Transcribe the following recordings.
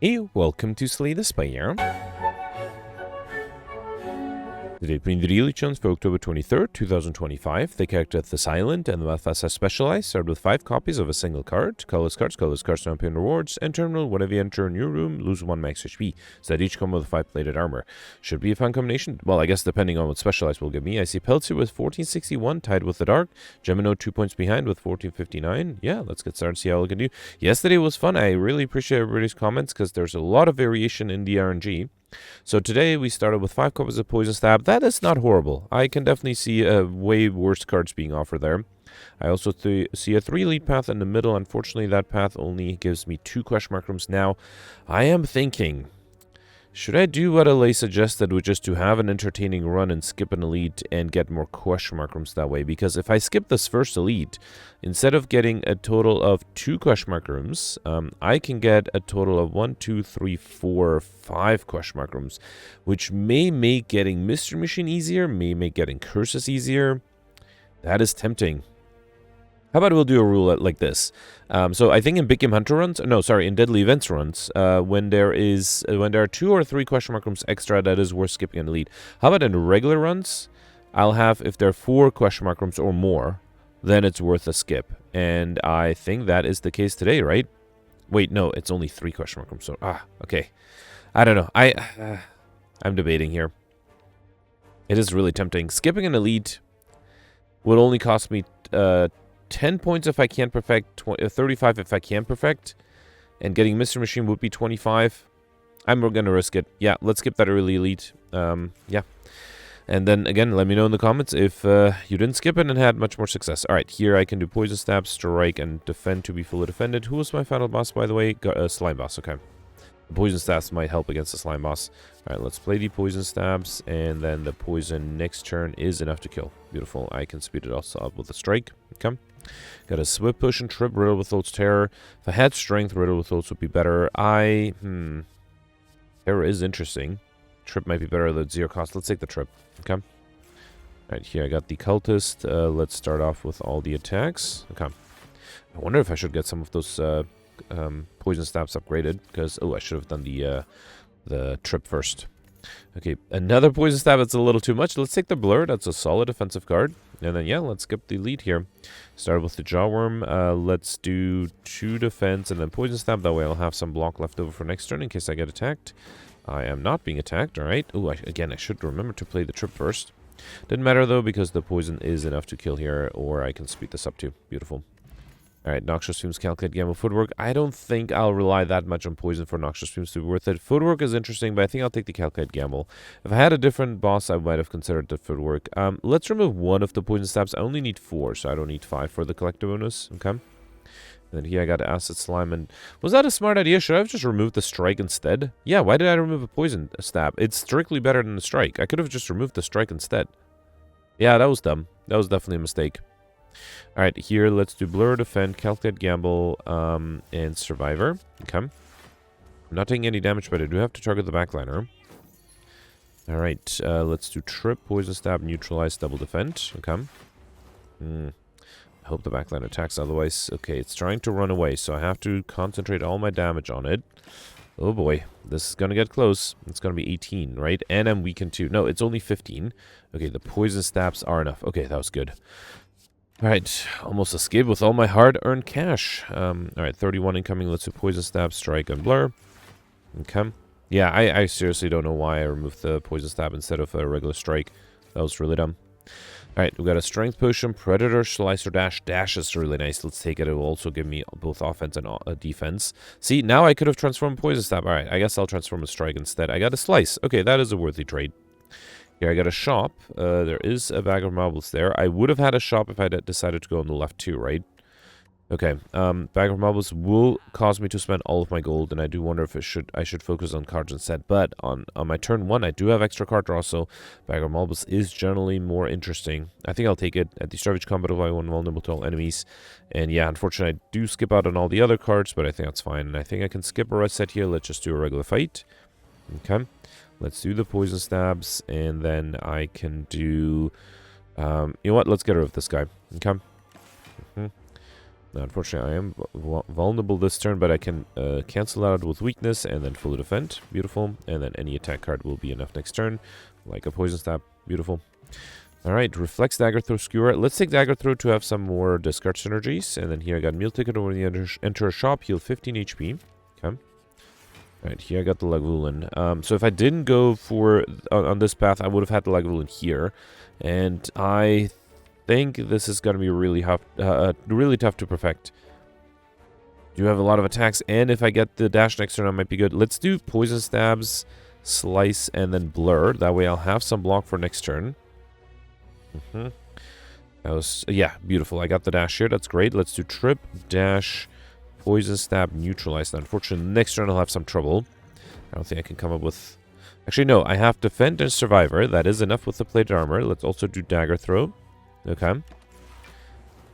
Hey, welcome to Slay the Spire. Today playing the daily challenge for October 23rd, 2025. The character The Silent and the modifiers specialized. Start with 5 copies of a single card. Colorless cards don't appear in rewards. And terminal, whenever you enter a new room, lose 1 max HP. So that each come with 5 plated armor. Should be a fun combination. Well, I guess depending on what specialized will give me. I see Peltzer with 1461, tied with the Dark. Gemino 2 points behind with 1459. Yeah, let's get started, see how we can do. Yesterday was fun. I really appreciate everybody's comments because there's a lot of variation in the RNG. So today we started with 5 copies of Poison Stab. That is not horrible. I can definitely see way worse cards being offered there. I also see a 3 lead path in the middle. Unfortunately, that path only gives me 2 question mark rooms. Now, I am thinking, should I do what LA suggested, which is to have an entertaining run and skip an elite and get more question mark rooms that way? Because if I skip this first elite, instead of getting a total of 2 question mark rooms, I can get a total of 1, 2, 3, 4, 5 question mark rooms, which may make getting Mystery Machine easier, may make getting curses easier. That is tempting. How about we'll do a rule like this? So I think in Big Game Hunter runs, in Deadly Events runs, when there are 2 or 3 question mark rooms extra, that is worth skipping an elite. How about in regular runs? I'll have, if there are 4 question mark rooms or more, then it's worth a skip. And I think that is the case today, right? Wait, no, it's only 3 question mark rooms. So, okay. I don't know. I'm debating here. It is really tempting. Skipping an elite would only cost me 10 points if I can't perfect, 35 if I can perfect, and getting Mr. Machine would be 25. I'm going to risk it. Yeah, let's skip that early elite. Yeah. And then, again, let me know in the comments if you didn't skip it and had much more success. All right, here I can do Poison Stab, Strike, and Defend to be fully defended. Who was my final boss, by the way? Slime Boss, okay. The Poison Stabs might help against the Slime Boss. All right, let's play the Poison Stabs, and then the Poison next turn is enough to kill. Beautiful. I can speed it also up with a Strike. Okay. Got a Swift Push and Trip, Riddle with Oath's Terror. If I had Strength, Riddle with Oaths would be better. Terror is interesting. Trip might be better at 0 cost. Let's take the Trip. Okay. Alright, here I got the Cultist. Let's start off with all the attacks. Okay. I wonder if I should get some of those Poison Stabs upgraded. Because, I should have done the Trip first. Okay, another Poison Stab. That's a little too much. Let's take the Blur. That's a solid defensive card. And then, yeah, let's skip the lead here. Start with the Jawworm. Let's do 2 defense and then Poison Stab. That way I'll have some block left over for next turn in case I get attacked. I am not being attacked, all right. Again, I should remember to play the Trip first. Didn't matter, though, because the Poison is enough to kill here, or I can speed this up, too. Beautiful. All right, Noxious Fumes, Calculate Gamble, Footwork. I don't think I'll rely that much on Poison for Noxious Fumes to be worth it. Footwork is interesting, but I think I'll take the Calculate Gamble. If I had a different boss, I might have considered the Footwork. Let's remove 1 of the Poison Stabs. I only need 4, so I don't need 5 for the collector bonus. Okay. And then here I got Acid Slime. And was that a smart idea? Should I have just removed the Strike instead? Yeah, why did I remove a Poison Stab? It's strictly better than the Strike. I could have just removed the Strike instead. Yeah, that was dumb. That was definitely a mistake. Alright, here let's do Blur, Defend, Calculate, Gamble, and Survivor. Okay. I'm not taking any damage, but I do have to target the backliner. Alright, let's do Trip, Poison Stab, Neutralize, Double Defend. Okay. I hope the backliner attacks otherwise. Okay, it's trying to run away, so I have to concentrate all my damage on it. Oh boy, this is going to get close. It's going to be 18, right? And I'm weakened too. No, it's only 15. Okay, the Poison Stabs are enough. Okay, that was good. Alright, almost escaped with all my hard-earned cash. Alright, 31 incoming. Let's do Poison Stab, Strike, and Blur. Okay. Yeah, I seriously don't know why I removed the Poison Stab instead of a regular Strike. That was really dumb. Alright, we got a Strength Potion, Predator, Slicer, Dash. Dash is really nice. Let's take it. It will also give me both offense and defense. See, now I could have transformed Poison Stab. Alright, I guess I'll transform a Strike instead. I got a Slice. Okay, that is a worthy trade. Here I got a shop. There is a bag of marbles there. I would have had a shop if I decided to go on the left too, right? Okay. Bag of marbles will cause me to spend all of my gold, and I do wonder if I should focus on cards instead. But on my turn 1, I do have extra card draw, so bag of marbles is generally more interesting. I think I'll take it. At the start of each combat, I want vulnerable to all enemies. And yeah, unfortunately, I do skip out on all the other cards, but I think that's fine. And I think I can skip a reset here. Let's just do a regular fight. Okay. Let's do the Poison Stabs, and then I can do... you know what? Let's get rid of this guy. Okay. Now, unfortunately, I am vulnerable this turn, but I can cancel that out with weakness and then fully defend. Beautiful. And then any attack card will be enough next turn, like a poison stab. Beautiful. All right, reflects dagger throw skewer. Let's take dagger throw to have some more discard synergies. And then here I got meal ticket when you enter a shop, heal 15 HP. Okay. All right, here I got the Lagavulin. So if I didn't go for on this path, I would have had the Lagavulin here. And I think this is going to be really tough to perfect. Do have a lot of attacks, and if I get the dash next turn, I might be good. Let's do poison stabs, slice, and then blur. That way I'll have some block for next turn. That was, yeah, beautiful. I got the dash here. That's great. Let's do trip, dash, poison stab, neutralize. Unfortunately, next turn I'll have some trouble. I don't think I can come up with... Actually, no. I have defend and survivor. That is enough with the plated armor. Let's also do dagger throw. Okay.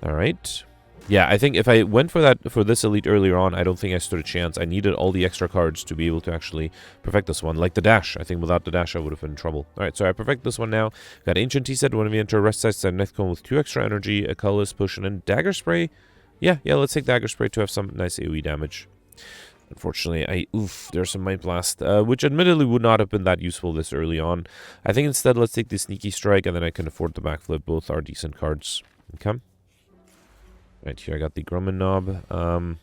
All right. Yeah, I think if I went for this elite earlier on, I don't think I stood a chance. I needed all the extra cards to be able to actually perfect this one. Like the dash. I think without the dash, I would have been in trouble. All right, so I perfect this one now. Got Ancient Tea Set. Whenever you enter a rest site, set a Knife Cone with 2 extra energy, a colorless potion, and dagger spray. Yeah, let's take dagger spray to have some nice AoE damage. Unfortunately, there's some Might Blast, which admittedly would not have been that useful this early on. I think instead, let's take the Sneaky Strike, and then I can afford the Backflip. Both are decent cards. Okay. Right, here I got the Grumman Knob.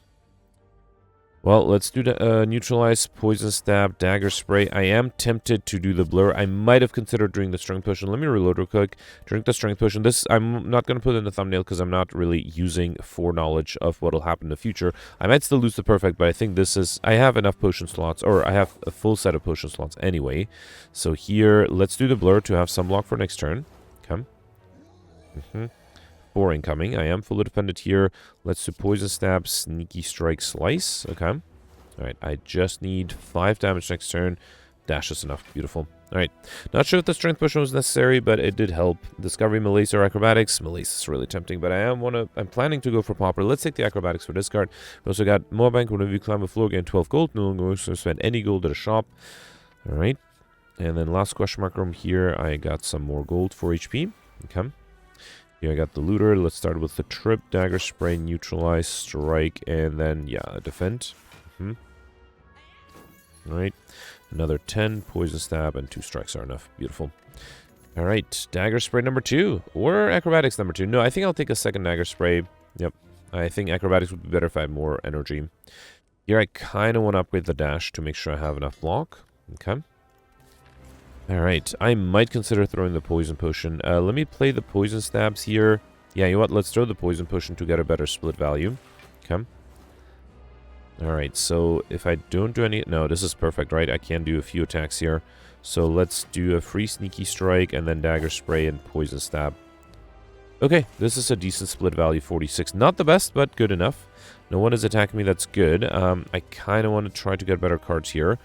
Well, let's do the Neutralize, Poison Stab, Dagger Spray. I am tempted to do the Blur. I might have considered doing the Strength Potion. Let me reload real quick. Drink the Strength Potion. This I'm not going to put in the thumbnail because I'm not really using foreknowledge of what will happen in the future. I might still lose the Perfect, but I think this is... I have enough potion slots, or I have a full set of potion slots anyway. So here, let's do the Blur to have some block for next turn. Okay. 4 incoming. I am fully defended here. Let's do Poison Stab, Sneaky Strike, Slice. Okay. Alright, I just need 5 damage next turn. Dash is enough. Beautiful. Alright. Not sure if the Strength Potion was necessary, but it did help. Discovery, Malaise, or Acrobatics. Malaise is really tempting, but I'm planning to go for Pauper. Let's take the Acrobatics for this card. We also got Moorbank. Whenever you climb a floor, gain 12 gold. No longer going to spend any gold at a shop. Alright. And then last question mark room here, I got some more gold for HP. Okay. Here I got the Looter. Let's start with the Trip, Dagger Spray, Neutralize, Strike, and then, yeah, Defend. Alright. Another 10, Poison Stab, and 2 strikes are enough. Beautiful. Alright, Dagger Spray number 2. Or Acrobatics number 2. No, I think I'll take a second Dagger Spray. Yep. I think Acrobatics would be better if I had more energy. Here I kind of want to upgrade the Dash to make sure I have enough block. Okay. Alright, I might consider throwing the Poison Potion. Let me play the Poison Stabs here. Yeah, you know what? Let's throw the Poison Potion to get a better split value. Okay. Alright, so if I don't do any... No, this is perfect, right? I can do a few attacks here. So let's do a free Sneaky Strike and then Dagger Spray and Poison Stab. Okay, this is a decent split value, 46. Not the best, but good enough. No one is attacking me, that's good. I kind of want to try to get better cards here.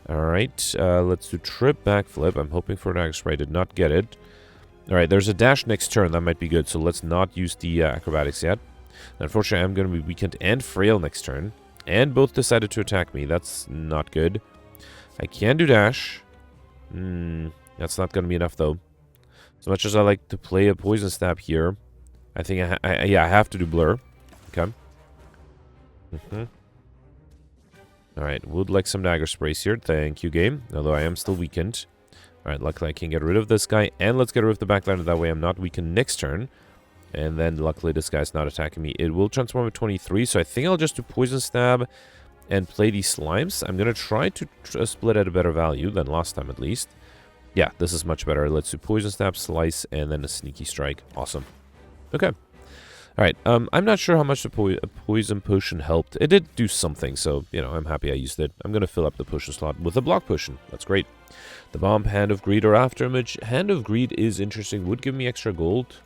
Alright, let's do Trip, Backflip. I'm hoping for an Dagger Spray. Did not get it. Alright, there's a dash next turn. That might be good. So let's not use the Acrobatics yet. Unfortunately, I'm going to be weakened and frail next turn. And both decided to attack me. That's not good. I can do dash. That's not going to be enough, though. As much as I like to play a Poison Stab here, I think I have to do Blur. Okay. Alright, would like some Dagger Sprays here. Thank you, game. Although I am still weakened. Alright, luckily I can get rid of this guy. And let's get rid of the backliner. That way I'm not weakened next turn. And then luckily this guy's not attacking me. It will transform at 23. So I think I'll just do Poison Stab and play these Slimes. I'm going to try to split at a better value than last time at least. Yeah, this is much better. Let's do Poison Stab, Slice, and then a Sneaky Strike. Awesome. Okay. Alright, I'm not sure how much the Poison Potion helped. It did do something, so, you know, I'm happy I used it. I'm going to fill up the potion slot with a Block Potion. That's great. The Bomb, Hand of Greed, or Afterimage. Hand of Greed is interesting. Would give me extra gold.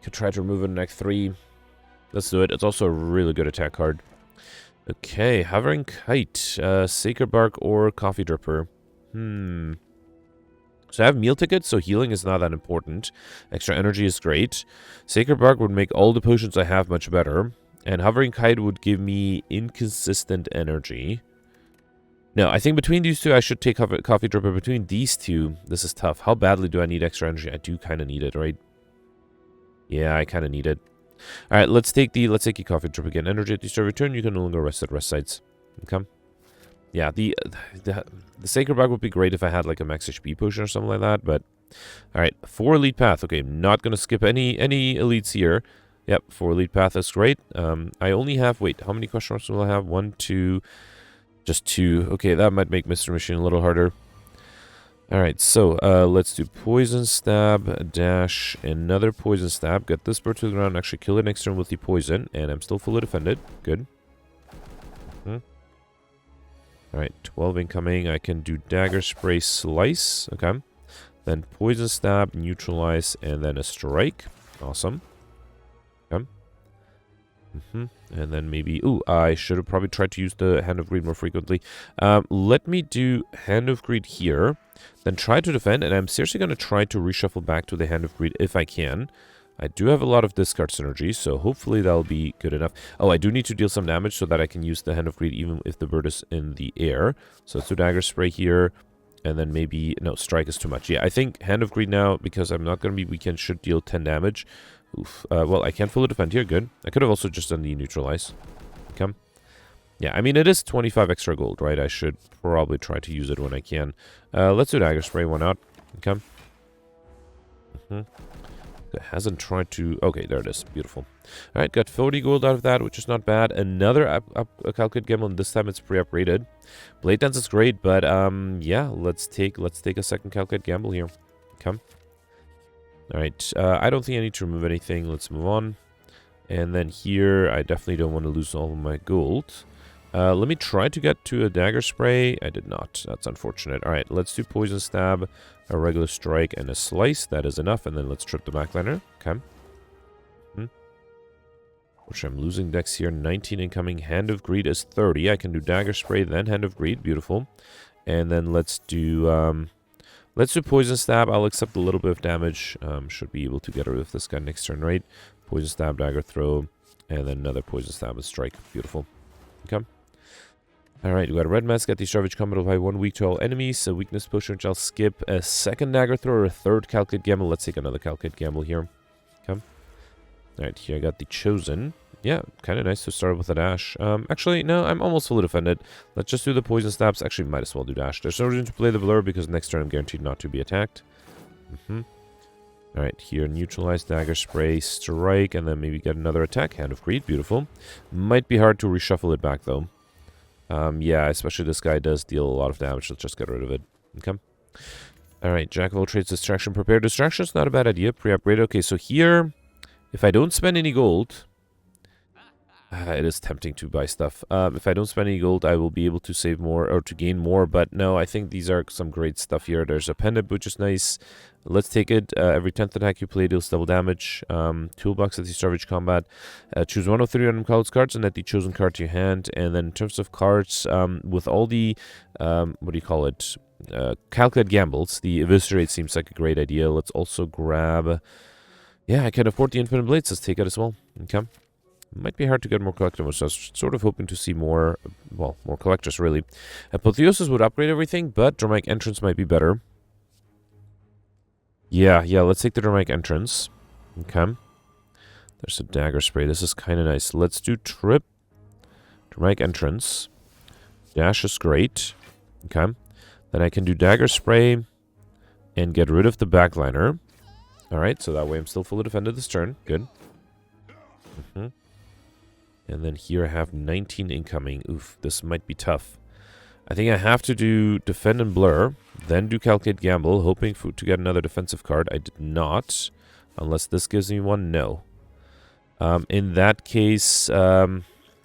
Could try to remove it in next 3. Let's do it. It's also a really good attack card. Okay, Hovering Kite. Sacred Bark or Coffee Dripper. So I have meal tickets, so healing is not that important. Extra energy is great. Sacred Bark would make all the potions I have much better. And Hovering Kite would give me inconsistent energy. No, I think between these two, I should take Coffee Dripper. Between these two, this is tough. How badly do I need extra energy? I do kind of need it, right? Yeah, I kind of need it. All right, let's take your coffee drip again. Energy at the start of your turn. You can no longer rest at rest sites. Okay. Yeah, the Sacred Bag would be great if I had like a max HP potion or something like that, but all right, 4 elite path. Okay, not gonna skip any elites here. Yep, 4 elite path is great. I only have, wait, how many question marks will I have? 1, 2, just 2. Okay, that might make Mr. Machine a little harder. All right, so let's do poison stab, dash, another poison stab. Get this bird to the ground, actually kill it next turn with the poison, and I'm still fully defended. Good. All right, 12 incoming. I can do dagger spray, slice. Okay. Then poison stab, neutralize, and then a strike. Awesome. Okay. And then maybe... Ooh, I should have probably tried to use the Hand of Greed more frequently. Let me do Hand of Greed here. Then try to defend, and I'm seriously going to try to reshuffle back to the Hand of Greed if I can. I do have a lot of discard synergy, so hopefully that'll be good enough. Oh, I do need to deal some damage so that I can use the Hand of Greed even if the bird is in the air. So let's do dagger spray here. And then maybe... No, strike is too much. Yeah, I think Hand of Greed now, because I'm not going to be weekend, should deal 10 damage. Oof. Well, I can't fully defend here. Good. I could have also just done the neutralize. Okay. Yeah, I mean, it is 25 extra gold, right? I should probably try to use it when I can. Let's do dagger spray. Why not? Okay. It hasn't tried to... Okay, there it is. Beautiful. All right, got 40 gold out of that, which is not bad. Another calculate gamble, and this time it's pre-upgraded. Blade Dance is great, but yeah, let's take a second calculate gamble here. Okay. All right, I don't think I need to remove anything. Let's move on. And then here, I definitely don't want to lose all of my gold. Let me try to get to a dagger spray. I did not. That's unfortunate. All right, let's do poison stab, a regular strike, and a slice. That is enough. And then let's trip the backliner. Okay. Which I'm losing decks here. 19 incoming. Hand of Greed is 30. I can do dagger spray, then Hand of Greed. Beautiful. And then let's do poison stab. I'll accept a little bit of damage. Should be able to get rid of this guy next turn, right? Poison stab, dagger throw, and then another poison stab and strike. Beautiful. Okay. Alright, we got a red mask at the start of each combat by 1 weak to all enemies. A weakness potion which I'll skip. A second dagger throw or a third calculate gamble. Let's take another calculate gamble here. Okay. Alright, here I got the chosen. Yeah, kind of nice to start with a dash. Actually, no, I'm almost fully defended. Let's just do the poison stabs. Actually, might as well do dash. There's no reason to play the blur because next turn I'm guaranteed not to be attacked. Alright, here, neutralize, dagger spray, strike, and then maybe get another attack. Hand of Greed, beautiful. Might be hard to reshuffle it back, though. Yeah, especially this guy does deal a lot of damage. Let's just get rid of it. Okay. Alright, Jack of all trades, distraction, prepare. Distraction's not a bad idea. Pre-upgrade. Okay, so here, if I don't spend any gold... it is tempting to buy stuff. If I don't spend any gold, I will be able to save more or to gain more. But no, I think these are some great stuff here. There's a pendant, which is nice. Let's take it. Every 10th attack you play deals double damage. Toolbox at the start of each combat. Choose one of 3 random Colorless cards and add the chosen card to your hand. And then in terms of cards, with all the, what do you call it? Calculate gambles. The Eviscerate seems like a great idea. Let's also grab... Yeah, I can afford the Infinite Blades. Let's take it as well. Okay. Might be hard to get more collectibles, so I was sort of hoping to see more, well, more collectors, really. Apotheosis would upgrade everything, but Dramatic Entrance might be better. Yeah, let's take the Dramatic Entrance. Okay. There's a dagger spray. This is kind of nice. Let's do Trip. Dramatic Entrance. Dash is great. Okay. Then I can do dagger spray and get rid of the backliner. Alright, so that way I'm still fully defended this turn. Good. And then here I have 19 incoming. Oof, this might be tough. I think I have to do Defend and Blur, then do Calculate Gamble, hoping to get another defensive card. I did not. Unless this gives me one, no. In that case, yeah,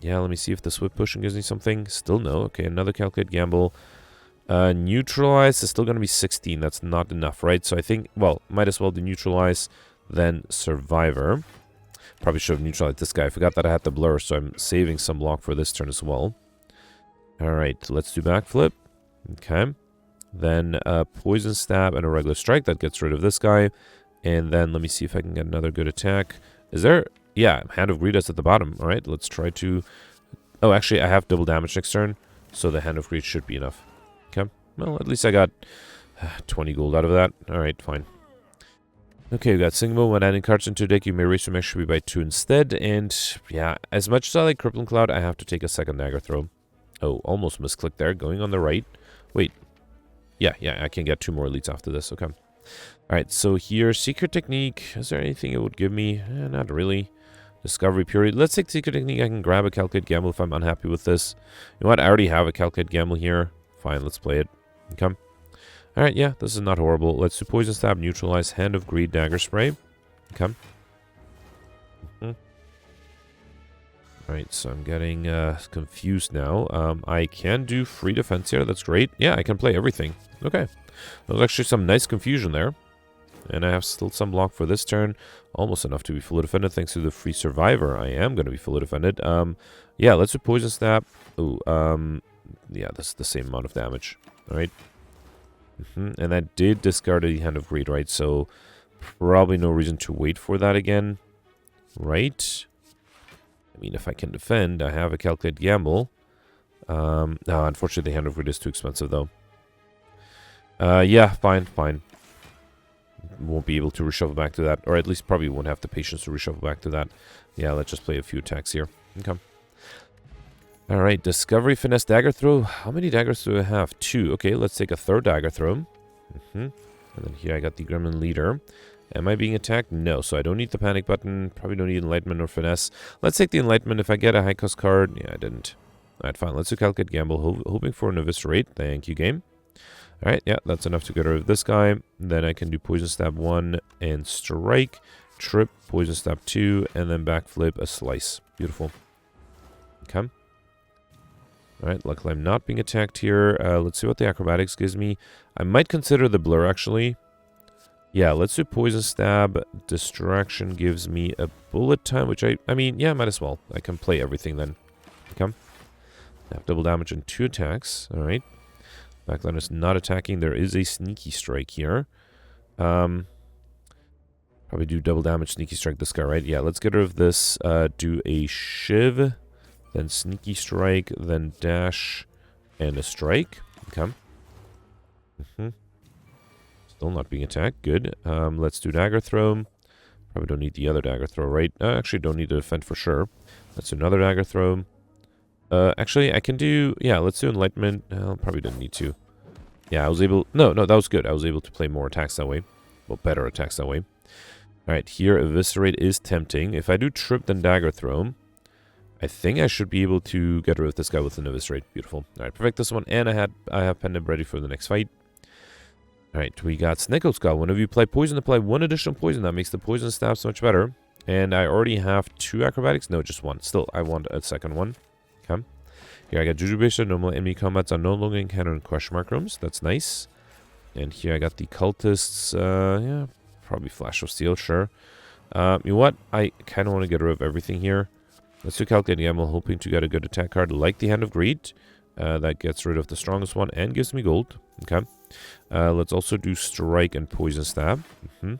let me see if the Swift Potion gives me something. Still no. Okay, another Calculate Gamble. Neutralize is still going to be 16. That's not enough, right? So I think, well, might as well do Neutralize, then Survivor. Probably should have neutralized this guy. I forgot that I had the blur, so I'm saving some block for this turn as well. Alright, let's do backflip. Okay. Then poison stab and a regular strike. That gets rid of this guy. And then let me see if I can get another good attack. Is there... Yeah, Hand of Greed is at the bottom. Alright, let's try to... Oh, actually, I have double damage next turn. So the Hand of Greed should be enough. Okay. Well, at least I got 20 gold out of that. Alright, fine. Okay, we got single when adding cards into deck, you may raise your max by 2 instead. And yeah, as much as I like Crippling Cloud, I have to take a second dagger throw. Oh, almost misclicked there, going on the right. Wait. Yeah, I can get 2 more elites after this. Okay. Alright, so here, Secret Technique. Is there anything it would give me? Not really. Discovery Period. Let's take Secret Technique. I can grab a Calculate Gamble if I'm unhappy with this. You know what? I already have a Calculate Gamble here. Fine, let's play it. Okay. Alright, yeah, this is not horrible. Let's do Poison Stab, Neutralize, Hand of Greed, Dagger Spray. Okay. Alright, so I'm getting confused now. I can do Free Defense here. That's great. Yeah, I can play everything. Okay. There's actually some nice confusion there. And I have still some block for this turn. Almost enough to be fully defended thanks to the Free Survivor. I am going to be fully defended. Yeah, let's do Poison Stab. Ooh, yeah, that's the same amount of damage. Alright. And I did discard the Hand of Greed, right? So, probably no reason to wait for that again. Right? I mean, if I can defend, I have a Calculate Gamble. No, unfortunately, the Hand of Greed is too expensive, though. Yeah, fine. Won't be able to reshuffle back to that. Or at least probably won't have the patience to reshuffle back to that. Yeah, let's just play a few attacks here. Okay. Alright, Discovery, Finesse, Dagger Throw. How many daggers do I have? 2. Okay, let's take a third Dagger Throw. And then here I got the Gremlin Leader. Am I being attacked? No, so I don't need the Panic button. Probably don't need Enlightenment or Finesse. Let's take the Enlightenment if I get a high-cost card. Yeah, I didn't. Alright, fine. Let's do Calculate Gamble. Hoping for an Eviscerate. Thank you, game. Alright, yeah, that's enough to get rid of this guy. Then I can do Poison Stab 1 and Strike. Trip, Poison Stab 2, and then Backflip, a Slice. Beautiful. Okay. Alright, luckily I'm not being attacked here. Let's see what the Acrobatics gives me. I might consider the Blur, actually. Yeah, let's do Poison Stab. Distraction gives me a Bullet Time, which I mean, yeah, might as well. I can play everything then. Okay. I have double damage and 2 attacks. Alright. Backline is not attacking. There is a Sneaky Strike here. Probably do double damage, Sneaky Strike this guy, right? Yeah, let's get rid of this. Do a Shiv. Then Sneaky Strike, then Dash, and a Strike. Okay. Still not being attacked. Good. Let's do Dagger Throw. Probably don't need the other Dagger Throw, right? Actually, don't need to defend for sure. Let's do another Dagger Throw. Actually, I can do... Yeah, let's do Enlightenment. Probably didn't need to. Yeah, I was able... No, that was good. I was able to play more attacks that way. Well, better attacks that way. Alright, here, Eviscerate is tempting. If I do Trip, then Dagger Throw... I think I should be able to get rid of this guy with an Eviscerate. Beautiful. Alright, perfect this one. And I have Pendant ready for the next fight. Alright, we got Snecko Skull. Whenever you play poison, apply 1 additional poison. That makes the poison stab so much better. And I already have 2 acrobatics. No, just 1. Still, I want a second one. Okay. Here I got Juju Base. Normal enemy combats are no longer encountered in question mark rooms. That's nice. And here I got the Cultists. Yeah, probably Flash of Steel, sure. You know what? I kind of want to get rid of everything here. Let's do Calculate Gamble, hoping to get a good attack card like the Hand of Greed. That gets rid of the strongest one and gives me gold. Okay. Let's also do Strike and Poison Stab. Can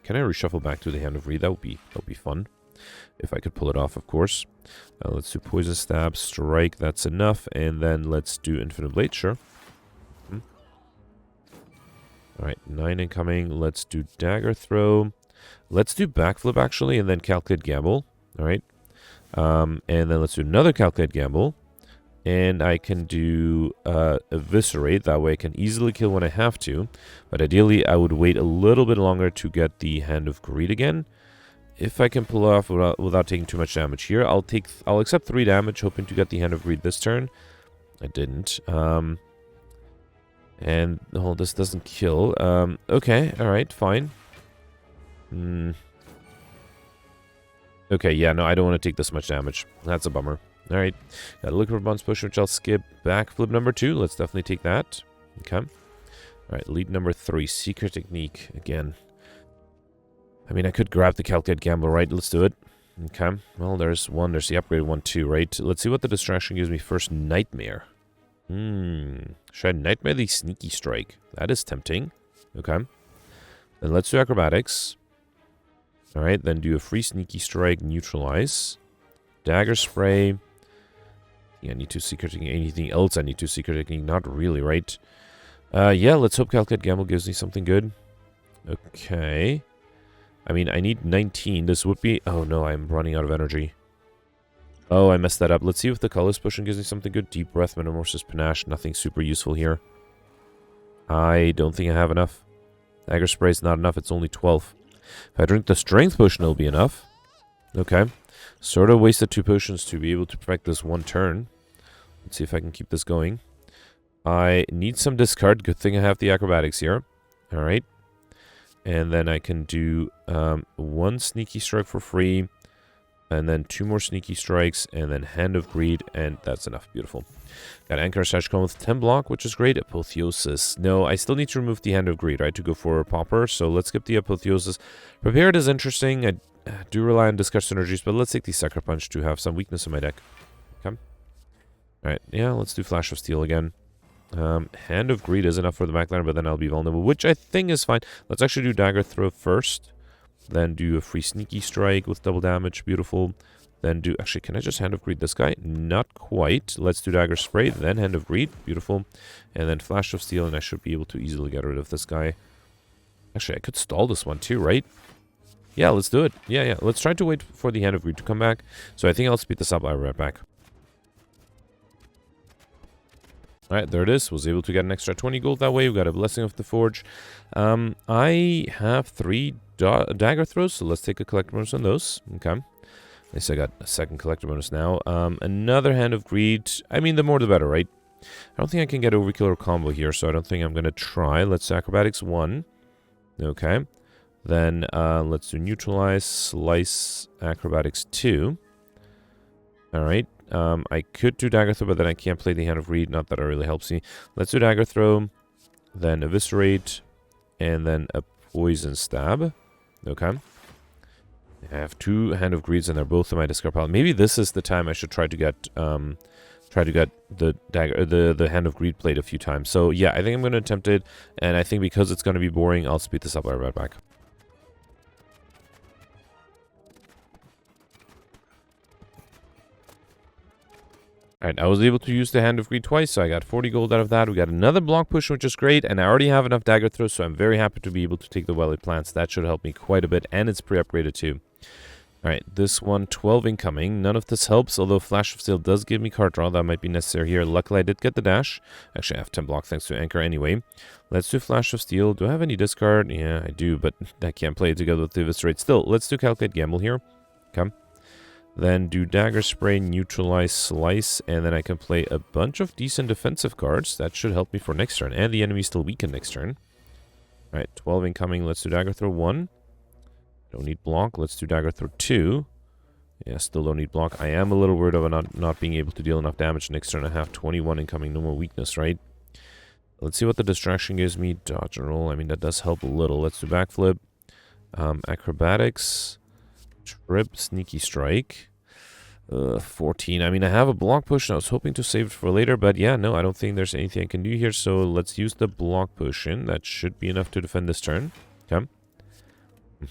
I reshuffle back to the Hand of Greed? That would be fun. If I could pull it off, of course. Let's do Poison Stab, Strike, that's enough. And then let's do Infinite Blade, sure. Alright, 9 incoming. Let's do Dagger Throw. Let's do Backflip, actually, and then Calculate Gamble. Alright. And then let's do another Calculate Gamble. And I can do Eviscerate. That way I can easily kill when I have to. But ideally, I would wait a little bit longer to get the Hand of Greed again. If I can pull it off without taking too much damage here, I'll accept 3 damage, hoping to get the Hand of Greed this turn. I didn't. And oh, this doesn't kill. Okay, alright, fine. Okay, yeah, no, I don't want to take this much damage. That's a bummer. Alright, got a Liquid Bounce Push, which I'll skip. Backflip number 2, let's definitely take that. Okay. Alright, lead number 3, Secret Technique, again. I mean, I could grab the Calculate Gamble, right? Let's do it. Okay, well, there's the upgrade one too, right? Let's see what the distraction gives me first. Nightmare. Should I Nightmare the Sneaky Strike? That is tempting. Okay. Then let's do Acrobatics. Alright, then do a free Sneaky Strike, Neutralize. Dagger Spray. Yeah, I need to Secret Technique. Anything else I need to Secret Technique? Not really, right? Yeah, let's hope Calculate Gamble gives me something good. Okay. I mean, I need 19. This would be... Oh, no, I'm running out of energy. Oh, I messed that up. Let's see if the Colorless Potion gives me something good. Deep Breath, Metamorphosis, Panache. Nothing super useful here. I don't think I have enough. Dagger Spray is not enough. It's only 12. If I drink the Strength Potion, it'll be enough. Okay. Sort of wasted 2 potions to be able to perfect this one turn. Let's see if I can keep this going. I need some discard. Good thing I have the Acrobatics here. Alright. And then I can do 1 Sneaky Strike for free. And then 2 more Sneaky Strikes. And then Hand of Greed. And that's enough. Beautiful. Got Anchor Sash Cone with 10 block, which is great. Apotheosis. No, I still need to remove the Hand of Greed, right? To go for a Pauper. So let's skip the Apotheosis. Prepared is interesting. I do rely on discard synergies. But let's take the Sucker Punch to have some weakness in my deck. Okay. Alright. Yeah, let's do Flash of Steel again. Hand of Greed is enough for the backliner, but then I'll be vulnerable, which I think is fine. Let's actually do Dagger Throw first. Then do a free Sneaky Strike with double damage. Beautiful. Then do... Actually, can I just Hand of Greed this guy? Not quite. Let's do Dagger Spray, then Hand of Greed. Beautiful. And then Flash of Steel, and I should be able to easily get rid of this guy. Actually, I could stall this one too, right? Yeah, let's do it. Yeah. Let's try to wait for the Hand of Greed to come back. So I think I'll speed this up. I'll be right back. Alright, there it is. Was able to get an extra 20 gold that way. We got a Blessing of the Forge. I have 3 dagger throws, so let's take a collector bonus on those. Okay. At least I got a second collector bonus now. Another Hand of Greed. I mean, the more the better, right? I don't think I can get Overkill or combo here, so I don't think I'm going to try. Let's do Acrobatics 1. Okay. Then let's do Neutralize, Slice, Acrobatics 2. Alright. I could do Dagger Throw, but then I can't play the Hand of Greed. Not that it really helps me. Let's do Dagger Throw, then Eviscerate, and then a Poison Stab. Okay. I have 2 Hand of Greeds, and they're both in my discard pile. Maybe this is the time I should try to get the dagger, the Hand of Greed played a few times. So yeah, I think I'm going to attempt it, and I think because it's going to be boring, I'll speed this up. I'll be right back. Alright, I was able to use the Hand of Greed twice, so I got 40 gold out of that. We got another block push, which is great, and I already have enough dagger throws, so I'm very happy to be able to take the Wellied Plants. That should help me quite a bit, and it's pre-upgraded too. Alright, this one, 12 incoming. None of this helps, although Flash of Steel does give me card draw. That might be necessary here. Luckily, I did get the dash. Actually, I have 10 block thanks to Anchor anyway. Let's do Flash of Steel. Do I have any discard? Yeah, I do, but I can't play it together with the Eviscerate. Still, let's do Calculate Gamble here. Okay. Then do Dagger Spray, Neutralize, Slice, and then I can play a bunch of decent defensive cards. That should help me for next turn, and the enemy still weakened next turn. Alright, 12 incoming. Let's do Dagger Throw 1. Don't need block. Let's do Dagger Throw 2. Yeah, still don't need block. I am a little worried about not being able to deal enough damage next turn. I have 21 incoming, no more weakness, right? Let's see what the distraction gives me. Dodge and roll. I mean, that does help a little. Let's do Backflip. Acrobatics. Trip. Sneaky Strike. 14. I mean, I have a block potion. I was hoping to save it for later, but yeah, no, I don't think there's anything I can do here. So let's use the block potion. That should be enough to defend this turn. Okay.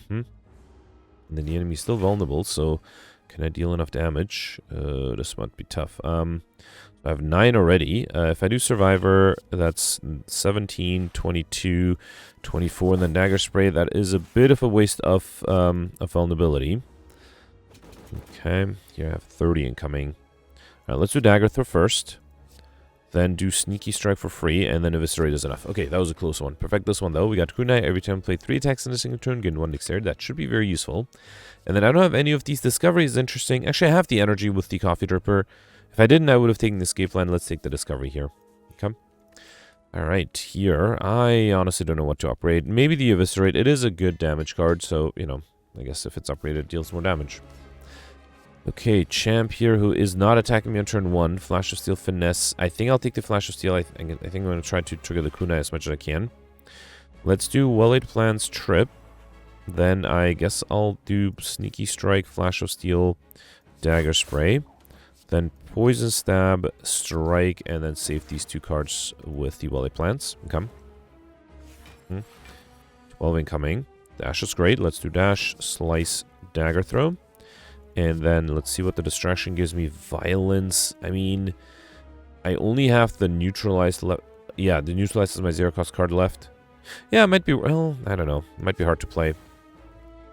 And then the enemy's still vulnerable, so can I deal enough damage? This might be tough. I have 9 already. If I do Survivor, that's 17, 22, 24, and then Dagger Spray. That is a bit of a waste of vulnerability. Okay, here I have 30 incoming. Alright, let's do Dagger Throw first. Then do Sneaky Strike for free, and then Eviscerate is enough. Okay, that was a close one. Perfect this one, though. We got Kunai. Every time play 3 attacks in a single turn, gain 1 dexterity. That should be very useful. And then I don't have any of these discoveries. Interesting. Actually, I have the energy with the Coffee Dripper. If I didn't, I would have taken the escape line. Let's take the discovery here. Okay. Alright, here. I honestly don't know what to upgrade. Maybe the Eviscerate. It is a good damage card, so, you know, I guess if it's upgraded, it deals more damage. Okay, Champ here, who is not attacking me on turn 1. Flash of Steel, Finesse. I think I'll take the Flash of Steel. I think I'm going to try to trigger the Kunai as much as I can. Let's do Wellied Plants, Trip. Then I guess I'll do Sneaky Strike, Flash of Steel, Dagger Spray. Then Poison Stab, Strike, and then save these 2 cards with the Wellied Plants. Okay. 12 incoming. Dash is great. Let's do Dash, Slice, Dagger Throw. And then let's see what the distraction gives me. Violence. I mean, I only have the Neutralized left. Yeah, the Neutralized is my 0-cost card left. Yeah, it might be... Well, I don't know. It might be hard to play.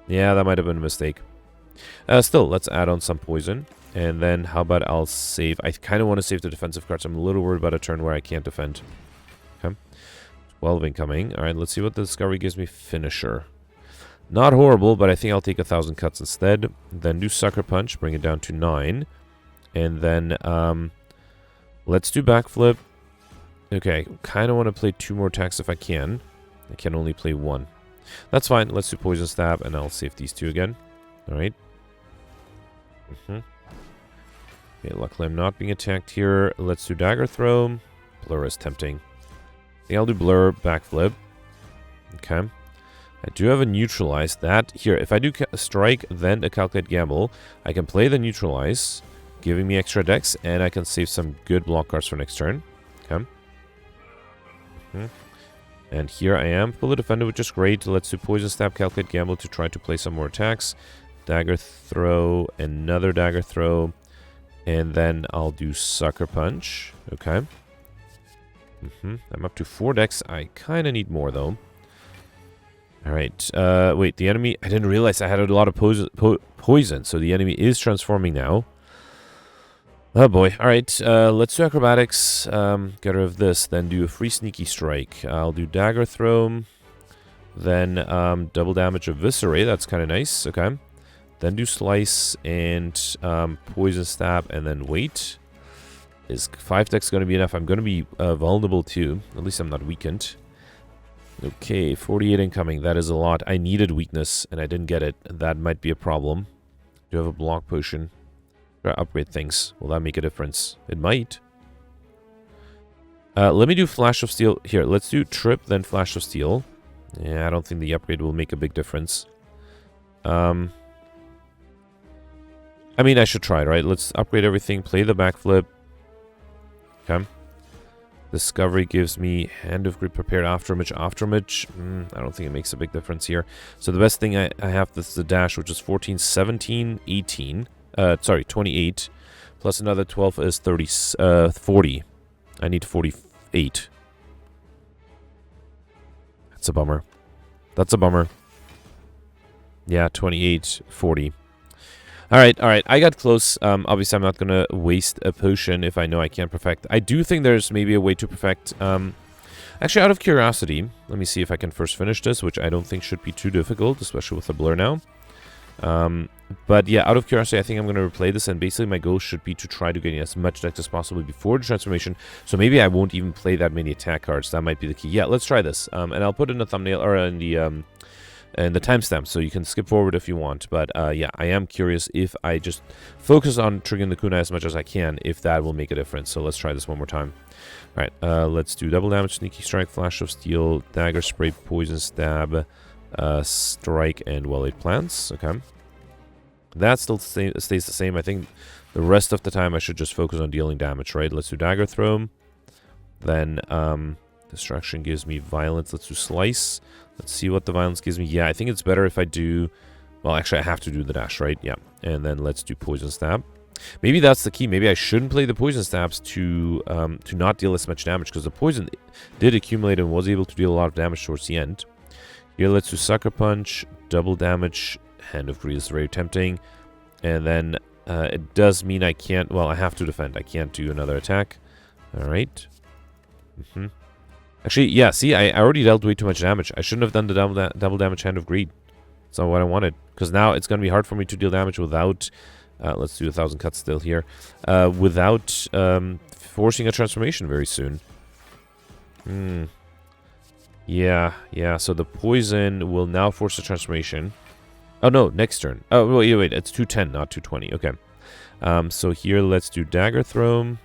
Yeah, that might have been a mistake. Still, let's add on some poison. And then how about I'll save... I kind of want to save the defensive cards. I'm a little worried about a turn where I can't defend. Okay. 12 incoming. Alright, let's see what the discovery gives me. Finisher. Not horrible, but I think I'll take 1,000 cuts instead. Then do Sucker Punch. Bring it down to 9. And then let's do Backflip. Okay, kind of want to play 2 more attacks if I can. I can only play 1. That's fine. Let's do Poison Stab, and I'll save these 2 again. Alright. Okay, luckily I'm not being attacked here. Let's do Dagger Throw. Blur is tempting. I think I'll do Blur, Backflip. Okay. I do have a Neutralize. That, here, if I do Strike, then a Calculate Gamble, I can play the Neutralize, giving me extra decks, and I can save some good block cards for next turn. Okay. And here I am, fully defended, which is great. Let's do Poison Stab, Calculate Gamble to try to play some more attacks. Dagger Throw, another Dagger Throw, and then I'll do Sucker Punch. Okay. I'm up to 4 decks. I kind of need more, though. Alright, wait, the enemy... I didn't realize I had a lot of poison, so the enemy is transforming now. Oh boy. Alright, let's do Acrobatics, get rid of this, then do a free Sneaky Strike. I'll do Dagger Throw, then double damage Eviscerate, that's kind of nice, okay. Then do Slice, and Poison Stab, and then wait. Is 5 decks going to be enough? I'm going to be vulnerable too, at least I'm not weakened. Okay, 48 incoming, that is a lot. I needed weakness, and I didn't get it. That might be a problem. Do you have a block potion? Try to upgrade things. Will that make a difference? It might. Let me do Flash of Steel. Here, let's do Trip, then Flash of Steel. Yeah, I don't think the upgrade will make a big difference. I mean, I should try it, right? Let's upgrade everything, play the Backflip. Okay. Discovery gives me Hand of Greed prepared Afterimage. I don't think it makes a big difference here. So the best thing I have is the dash, which is 14, 17, 18. Sorry, 28. Plus another 12 is 40. I need 48. That's a bummer. That's a bummer. Yeah, 28, 40. Alright, I got close. Obviously, I'm not going to waste a potion if I know I can't perfect. I do think there's maybe a way to perfect. Actually, out of curiosity, let me see if I can first finish this, which I don't think should be too difficult, especially with the blur now. But yeah, out of curiosity, I think I'm going to replay this, and basically my goal should be to try to get as much decks as possible before the transformation, so maybe I won't even play that many attack cards. That might be the key. Yeah, let's try this, and I'll put it in the thumbnail, or in the timestamp, so you can skip forward if you want. But yeah, I am curious if I just focus on triggering the kunai as much as I can, if that will make a difference. So let's try this one more time. Alright, let's do double damage, Sneaky Strike, Flash of Steel, Dagger Spray, Poison Stab, Strike, and Well-Laid Plants. Okay. That still stays the same. I think the rest of the time I should just focus on dealing damage, right? Let's do Dagger Throw. Then Destruction gives me Violence. Let's do Slice. Let's see what the Violence gives me. Yeah, I think it's better if I do... Well, actually, I have to do the dash, right? Yeah. And then let's do Poison Stab. Maybe that's the key. Maybe I shouldn't play the Poison Stabs to not deal as much damage, because the Poison did accumulate and was able to deal a lot of damage towards the end. Here, let's do Sucker Punch, double damage. Hand of Greed is very tempting. And then it does mean I can't... Well, I have to defend. I can't do another attack. Alright. Actually, yeah, see, I already dealt way too much damage. I shouldn't have done the double damage Hand of Greed. That's not what I wanted. Because now it's going to be hard for me to deal damage without... let's do 1,000 cuts still here. Without forcing a transformation very soon. Yeah, so the poison will now force a transformation. Oh, no, next turn. Oh, wait, it's 210, not 220. Okay. So here, let's do Dagger Throw.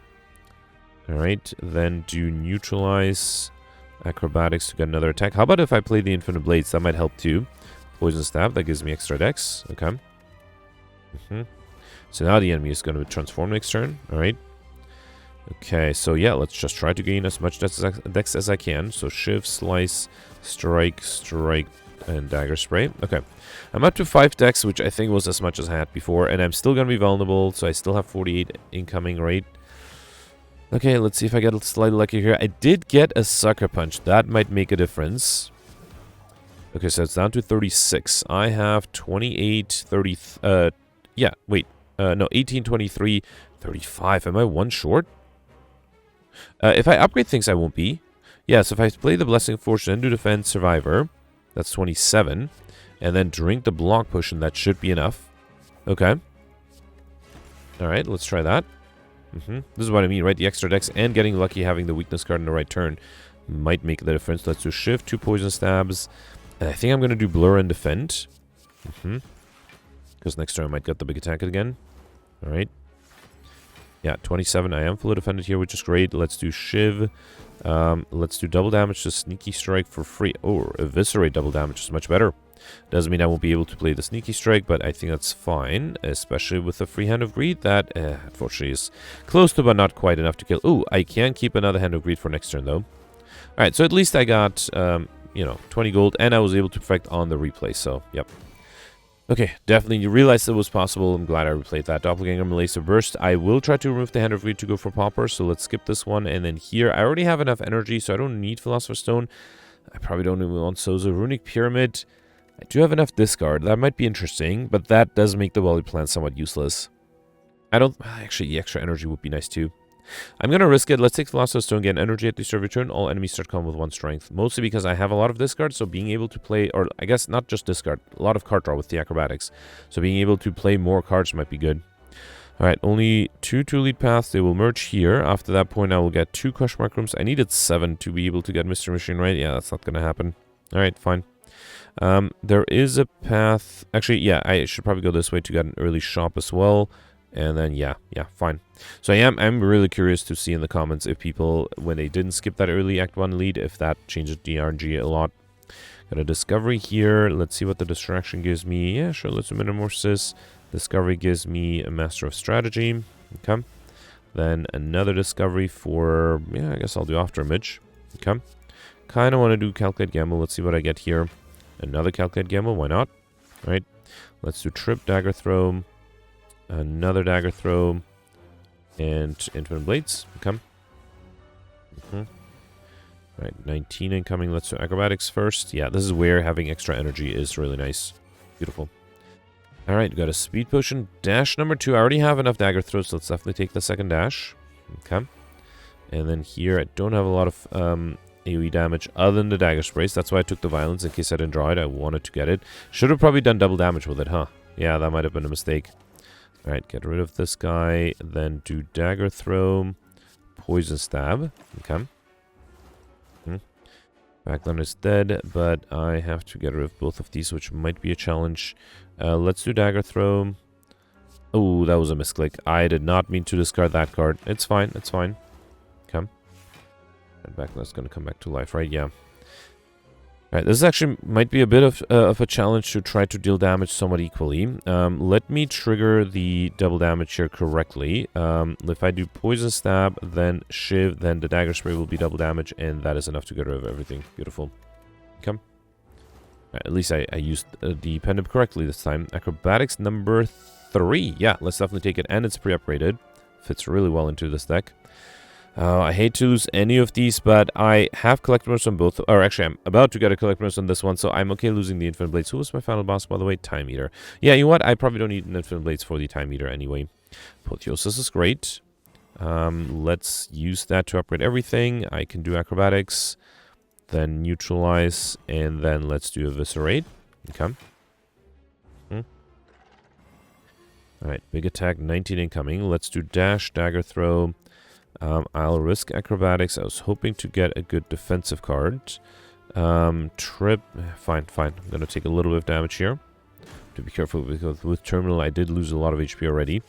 Alright, then do Neutralize. Acrobatics to get another attack. How about if I play the Infinite Blades? That might help too. Poison Stab, that gives me extra dex. Okay. So now the enemy is going to transform next turn. Alright. Okay, so yeah, let's just try to gain as much dex as I can. So Shiv, Slice, Strike, and Dagger Spray. Okay. I'm up to 5 dex, which I think was as much as I had before. And I'm still going to be vulnerable, so I still have 48 incoming, right? Okay, let's see if I get slightly lucky here. I did get a Sucker Punch. That might make a difference. Okay, so it's down to 36. I have 28, 30... yeah, wait. No, 18, 23, 35. Am I one short? If I upgrade things, I won't be. Yeah, so if I play the Blessing of Fortune and do Defend Survivor, that's 27. And then drink the Block Potion, that should be enough. Okay. Alright, let's try that. This is what I mean, right? The extra dex and getting lucky having the weakness card in the right turn might make the difference. Let's do Shift, 2 Poison Stabs. And I think I'm going to do Blur and Defend. Because next turn I might get the big attack again. Alright. Yeah, 27. I am fully defended here, which is great. Let's do Shiv. Let's do double damage to Sneaky Strike for free. Oh, Eviscerate double damage is much better. Doesn't mean I won't be able to play the Sneaky Strike, but I think that's fine. Especially with the Free Hand of Greed. That, unfortunately, is close to but not quite enough to kill. Ooh, I can keep another Hand of Greed for next turn, though. Alright, so at least I got, you know, 20 gold, and I was able to perfect on the replay, so, yep. Okay, definitely you realized it was possible. I'm glad I replayed that. Doppelganger Malisa Burst. I will try to remove the Hand of Greed to go for Pauper, so let's skip this one. And then here, I already have enough energy, so I don't need Philosopher's Stone. I probably don't even want Sozo. Runic Pyramid. I do have enough discard. That might be interesting, but that does make the Wally Plant somewhat useless. I don't... Actually, the extra energy would be nice too. I'm going to risk it. Let's take Philosopher's Stone, get energy at the start of your turn. All enemies start coming with 1 strength. Mostly because I have a lot of discard, so being able to play, or I guess not just discard, a lot of card draw with the acrobatics. So being able to play more cards might be good. Alright, only 2 lead paths. They will merge here. After that point, I will get 2 Crush Mark Rooms. I needed 7 to be able to get Mr. Machine right. Yeah, that's not going to happen. Alright, fine. There is a path. Actually, yeah, I should probably go this way to get an early shop as well. And then, yeah, fine. So I'm really curious to see in the comments if people, when they didn't skip that early Act 1 lead, if that changes the RNG a lot. Got a Discovery here. Let's see what the Distraction gives me. Yeah, sure, let's do Metamorphosis. Discovery gives me a Master of Strategy. Okay. Then another Discovery for, yeah, I guess I'll do After Image. Okay. Kind of want to do Calculate Gamble. Let's see what I get here. Another Calculate Gamble, why not? All right. Let's do Trip, Dagger Throw. Another Dagger Throw, and Infinite Blades. Okay. Alright, 19 incoming. Let's do Acrobatics first. Yeah, this is where having extra energy is really nice. Beautiful. Alright, got a Speed Potion. Dash number 2. I already have enough Dagger Throws, so let's definitely take the second dash. Okay. And then here, I don't have a lot of AoE damage other than the Dagger Sprays. That's why I took the Violence in case I didn't draw it. I wanted to get it. Should have probably done double damage with it, huh? Yeah, that might have been a mistake. Alright, get rid of this guy, then do Dagger Throw, Poison Stab. Okay. Backline is dead, but I have to get rid of both of these, which might be a challenge. Let's do Dagger Throw. Oh, that was a misclick. I did not mean to discard that card. It's fine, it's fine. Okay. And Backline's going to come back to life, right? Yeah. Alright, this actually might be a bit of a challenge to try to deal damage somewhat equally. Let me trigger the double damage here correctly. If I do Poison Stab, then Shiv, then the Dagger Spray will be double damage, and that is enough to get rid of everything. Beautiful. Okay. Right, at least I used the pendant correctly this time. Acrobatics number 3. Yeah, let's definitely take it, and it's pre-upgraded. Fits really well into this deck. I hate to lose any of these, but I have collectibles on both. Or actually, I'm about to get a collectibles on this one, so I'm okay losing the Infinite Blades. Who was my final boss, by the way? Time Eater. Yeah, you know what? I probably don't need an Infinite Blades for the Time Eater anyway. Apotheosis is great. Let's use that to upgrade everything. I can do Acrobatics, then Neutralize, and then let's do Eviscerate. Okay. Alright, big attack, 19 incoming. Let's do Dash, Dagger Throw. I'll risk Acrobatics. I was hoping to get a good defensive card. Trip. Fine. I'm going to take a little bit of damage here. To be careful, because with Terminal, I did lose a lot of HP already.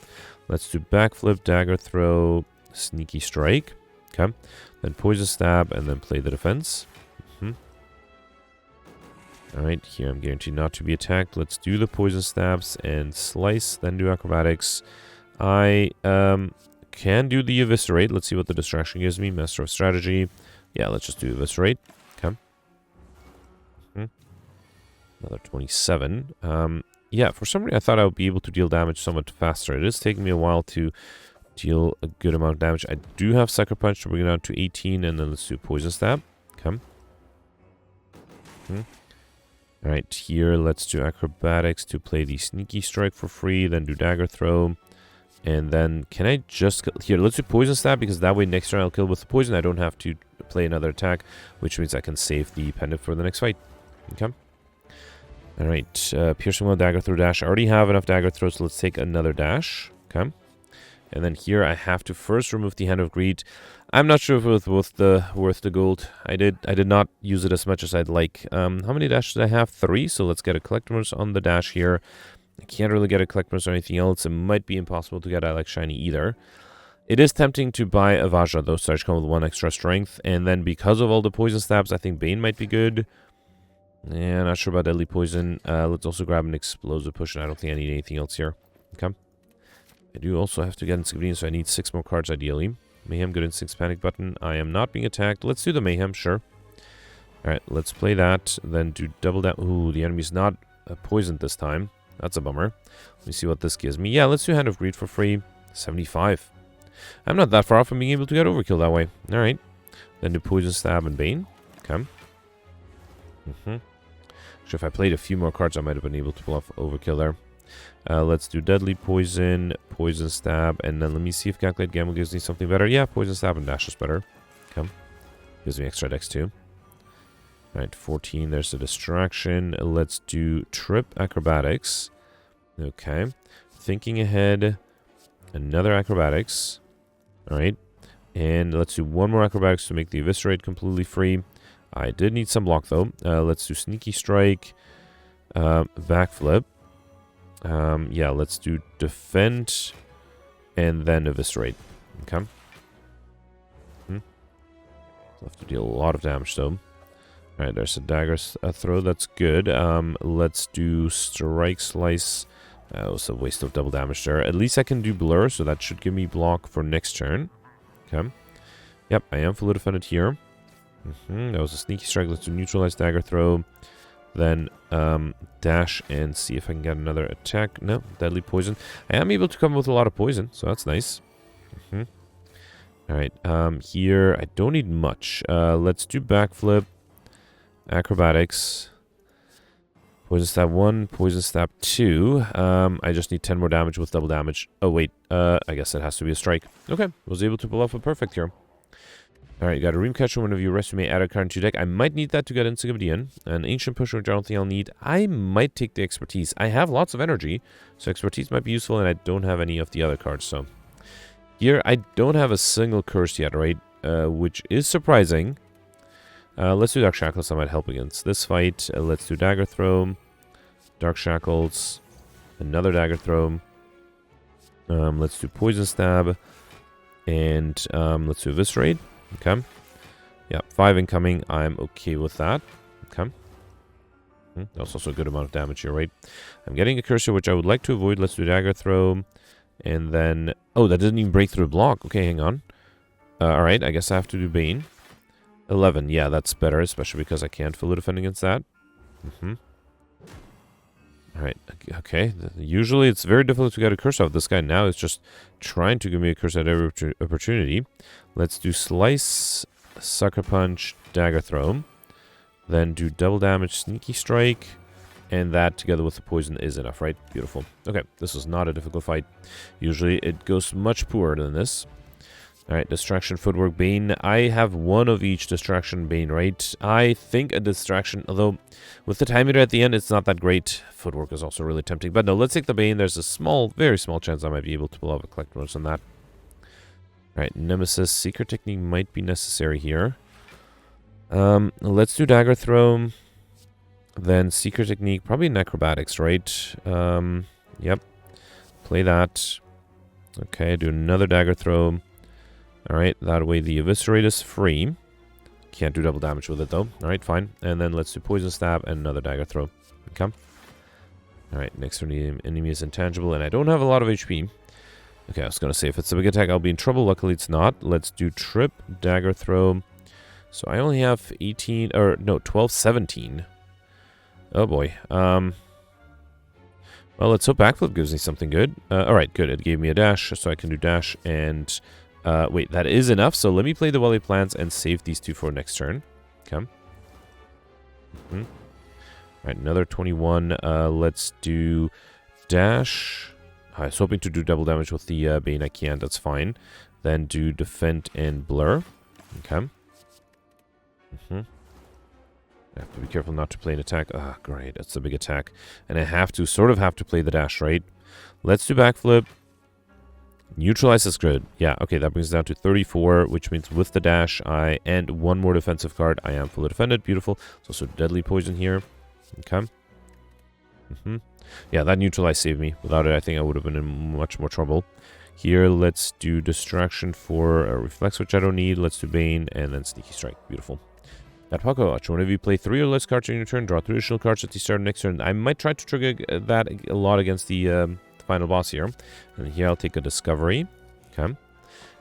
Let's do Backflip, Dagger Throw, Sneaky Strike. Okay. Then Poison Stab, and then play the defense. Alright, here I'm guaranteed not to be attacked. Let's do the Poison Stabs and Slice, then do Acrobatics. I can do the Eviscerate. Let's see what the Distraction gives me. Master of Strategy. Yeah, let's just do Eviscerate. Okay. Another 27. Yeah, for some reason I thought I would be able to deal damage somewhat faster. It is taking me a while to deal a good amount of damage. I do have Sucker Punch to bring it down to 18, and then let's do Poison Stab. Okay. Alright, here let's do acrobatics to play the sneaky strike for free, then do dagger throw. And then can I just... Here, let's do poison stab, because that way next turn I'll kill with the poison. I don't have to play another attack, which means I can save the pendant for the next fight. Okay. Alright, piercing one, dagger throw, dash. I already have enough dagger throws, so let's take another dash. Okay. And then here I have to first remove the Hand of Greed. I'm not sure if it was worth the gold. I did not use it as much as I'd like. How many dashes did I have? 3, so let's get a collector's on the dash here. I can't really get a collector's or anything else. It might be impossible to get I like shiny either. It is tempting to buy a Vajra though, so I should come with 1 extra strength. And then because of all the poison stabs, I think Bane might be good. Yeah, not sure about deadly poison. Let's also grab an explosive push, and I don't think I need anything else here. Okay. I do also have to get Insignificant, so I need 6 more cards ideally. Mayhem, good instincts, panic button. I am not being attacked. Let's do the Mayhem, sure. Alright, let's play that. Then do double down. Ooh, the enemy's not poisoned this time. That's a bummer. Let me see what this gives me. Yeah, let's do Hand of Greed for free. 75. I'm not that far off from being able to get overkill that way. Alright. Then do Poison Stab and Bane. Okay. Sure, if I played a few more cards, I might have been able to pull off overkill there. Let's do Deadly Poison, Poison Stab, and then let me see if Calculate Gamble gives me something better. Yeah, Poison Stab and Dash is better. Okay. Gives me extra dex too. Alright, 14, there's a distraction. Let's do Trip Acrobatics. Okay. Thinking ahead. Another Acrobatics. Alright. And let's do 1 more Acrobatics to make the Eviscerate completely free. I did need some block though. Let's do Sneaky Strike. Backflip. Yeah, let's do Defend. And then Eviscerate. Okay. I'll have to deal a lot of damage though. Alright, there's a dagger throw. That's good. Let's do Strike Slice. That was a waste of double damage there. At least I can do Blur, so that should give me block for next turn. Okay. Yep, I am fully defended here. That was a Sneaky Strike. Let's do Neutralize Dagger Throw. Then dash and see if I can get another attack. No, Deadly Poison. I am able to come with a lot of poison, so that's nice. Alright, here I don't need much. Let's do Backflip. Acrobatics. Poison Stab 1, Poison Stab 2. I just need 10 more damage with double damage. Oh, wait. I guess it has to be a strike. Okay, was able to pull off a perfect here. Alright, you got a Ream Catcher. Whenever you rest, you may add a card into your deck. I might need that to get Insignificant in. An Ancient Pusher, which I don't think I'll need. I might take the Expertise. I have lots of energy, so Expertise might be useful, and I don't have any of the other cards, so... Here, I don't have a single curse yet, right? Which is surprising. Let's do Dark Shackles. That might help against this fight. Let's do Dagger Throw. Dark Shackles. Another Dagger Throw. Let's do Poison Stab. And let's do Eviscerate. Okay. Yeah, 5 incoming. I'm okay with that. Okay. That's also a good amount of damage here, right? I'm getting a cursor, which I would like to avoid. Let's do Dagger Throw. And then... Oh, that didn't even break through a block. Okay, hang on. Alright, I guess I have to do Bane. 11. Yeah, that's better, especially because I can't fully defend against that. Alright, okay. Usually it's very difficult to get a curse off this guy. Now it's just trying to give me a curse at every opportunity. Let's do Slice, Sucker Punch, Dagger Throw. Then do double damage, Sneaky Strike. And that together with the poison is enough, right? Beautiful. Okay, this is not a difficult fight. Usually it goes much poorer than this. Alright, Distraction, Footwork, Bane. I have 1 of each Distraction, Bane, right? I think a Distraction, although with the time meter at the end, it's not that great. Footwork is also really tempting. But no, let's take the Bane. There's a small, very small chance I might be able to pull off a Collector's on that. Alright, Nemesis. Secret Technique might be necessary here. Let's do Dagger Throw. Then Secret Technique, probably in Acrobatics, right? Yep. Play that. Okay, do another Dagger Throw. Alright, that way the Eviscerate is free. Can't do double damage with it though. Alright, fine. And then let's do Poison Stab and another Dagger Throw. Okay. Alright, next turn the enemy is intangible and I don't have a lot of HP. Okay, I was going to say if it's a big attack I'll be in trouble. Luckily it's not. Let's do Trip, Dagger Throw. So I only have 18, or no, 12, 17. Oh boy. Well, let's hope Backflip gives me something good. Alright, good. It gave me a dash, so I can do dash and... wait, that is enough. So let me play the Welly Plants and save these 2 for next turn. Okay. Right, another 21. Let's do dash. I was hoping to do double damage with the Bane. I can't. That's fine. Then do defend and blur. Okay. I have to be careful not to play an attack. Ah, great. That's a big attack. And I have to, sort of have to play the dash, right? Let's do backflip. Neutralize this grid. Yeah, okay, that brings it down to 34, which means with the dash, and one more defensive card, I am fully defended. Beautiful. There's also deadly poison here. Okay. Yeah, that neutralize saved me. Without it, I think I would have been in much more trouble. Here, let's do distraction for a reflex, which I don't need. Let's do Bane, and then Sneaky Strike. Beautiful. That Pocket Watch. Whenever you play 3 or less cards on your turn, draw 3 additional cards at the start of next turn. I might try to trigger that a lot against the final boss here. And here I'll take a Discovery. Okay.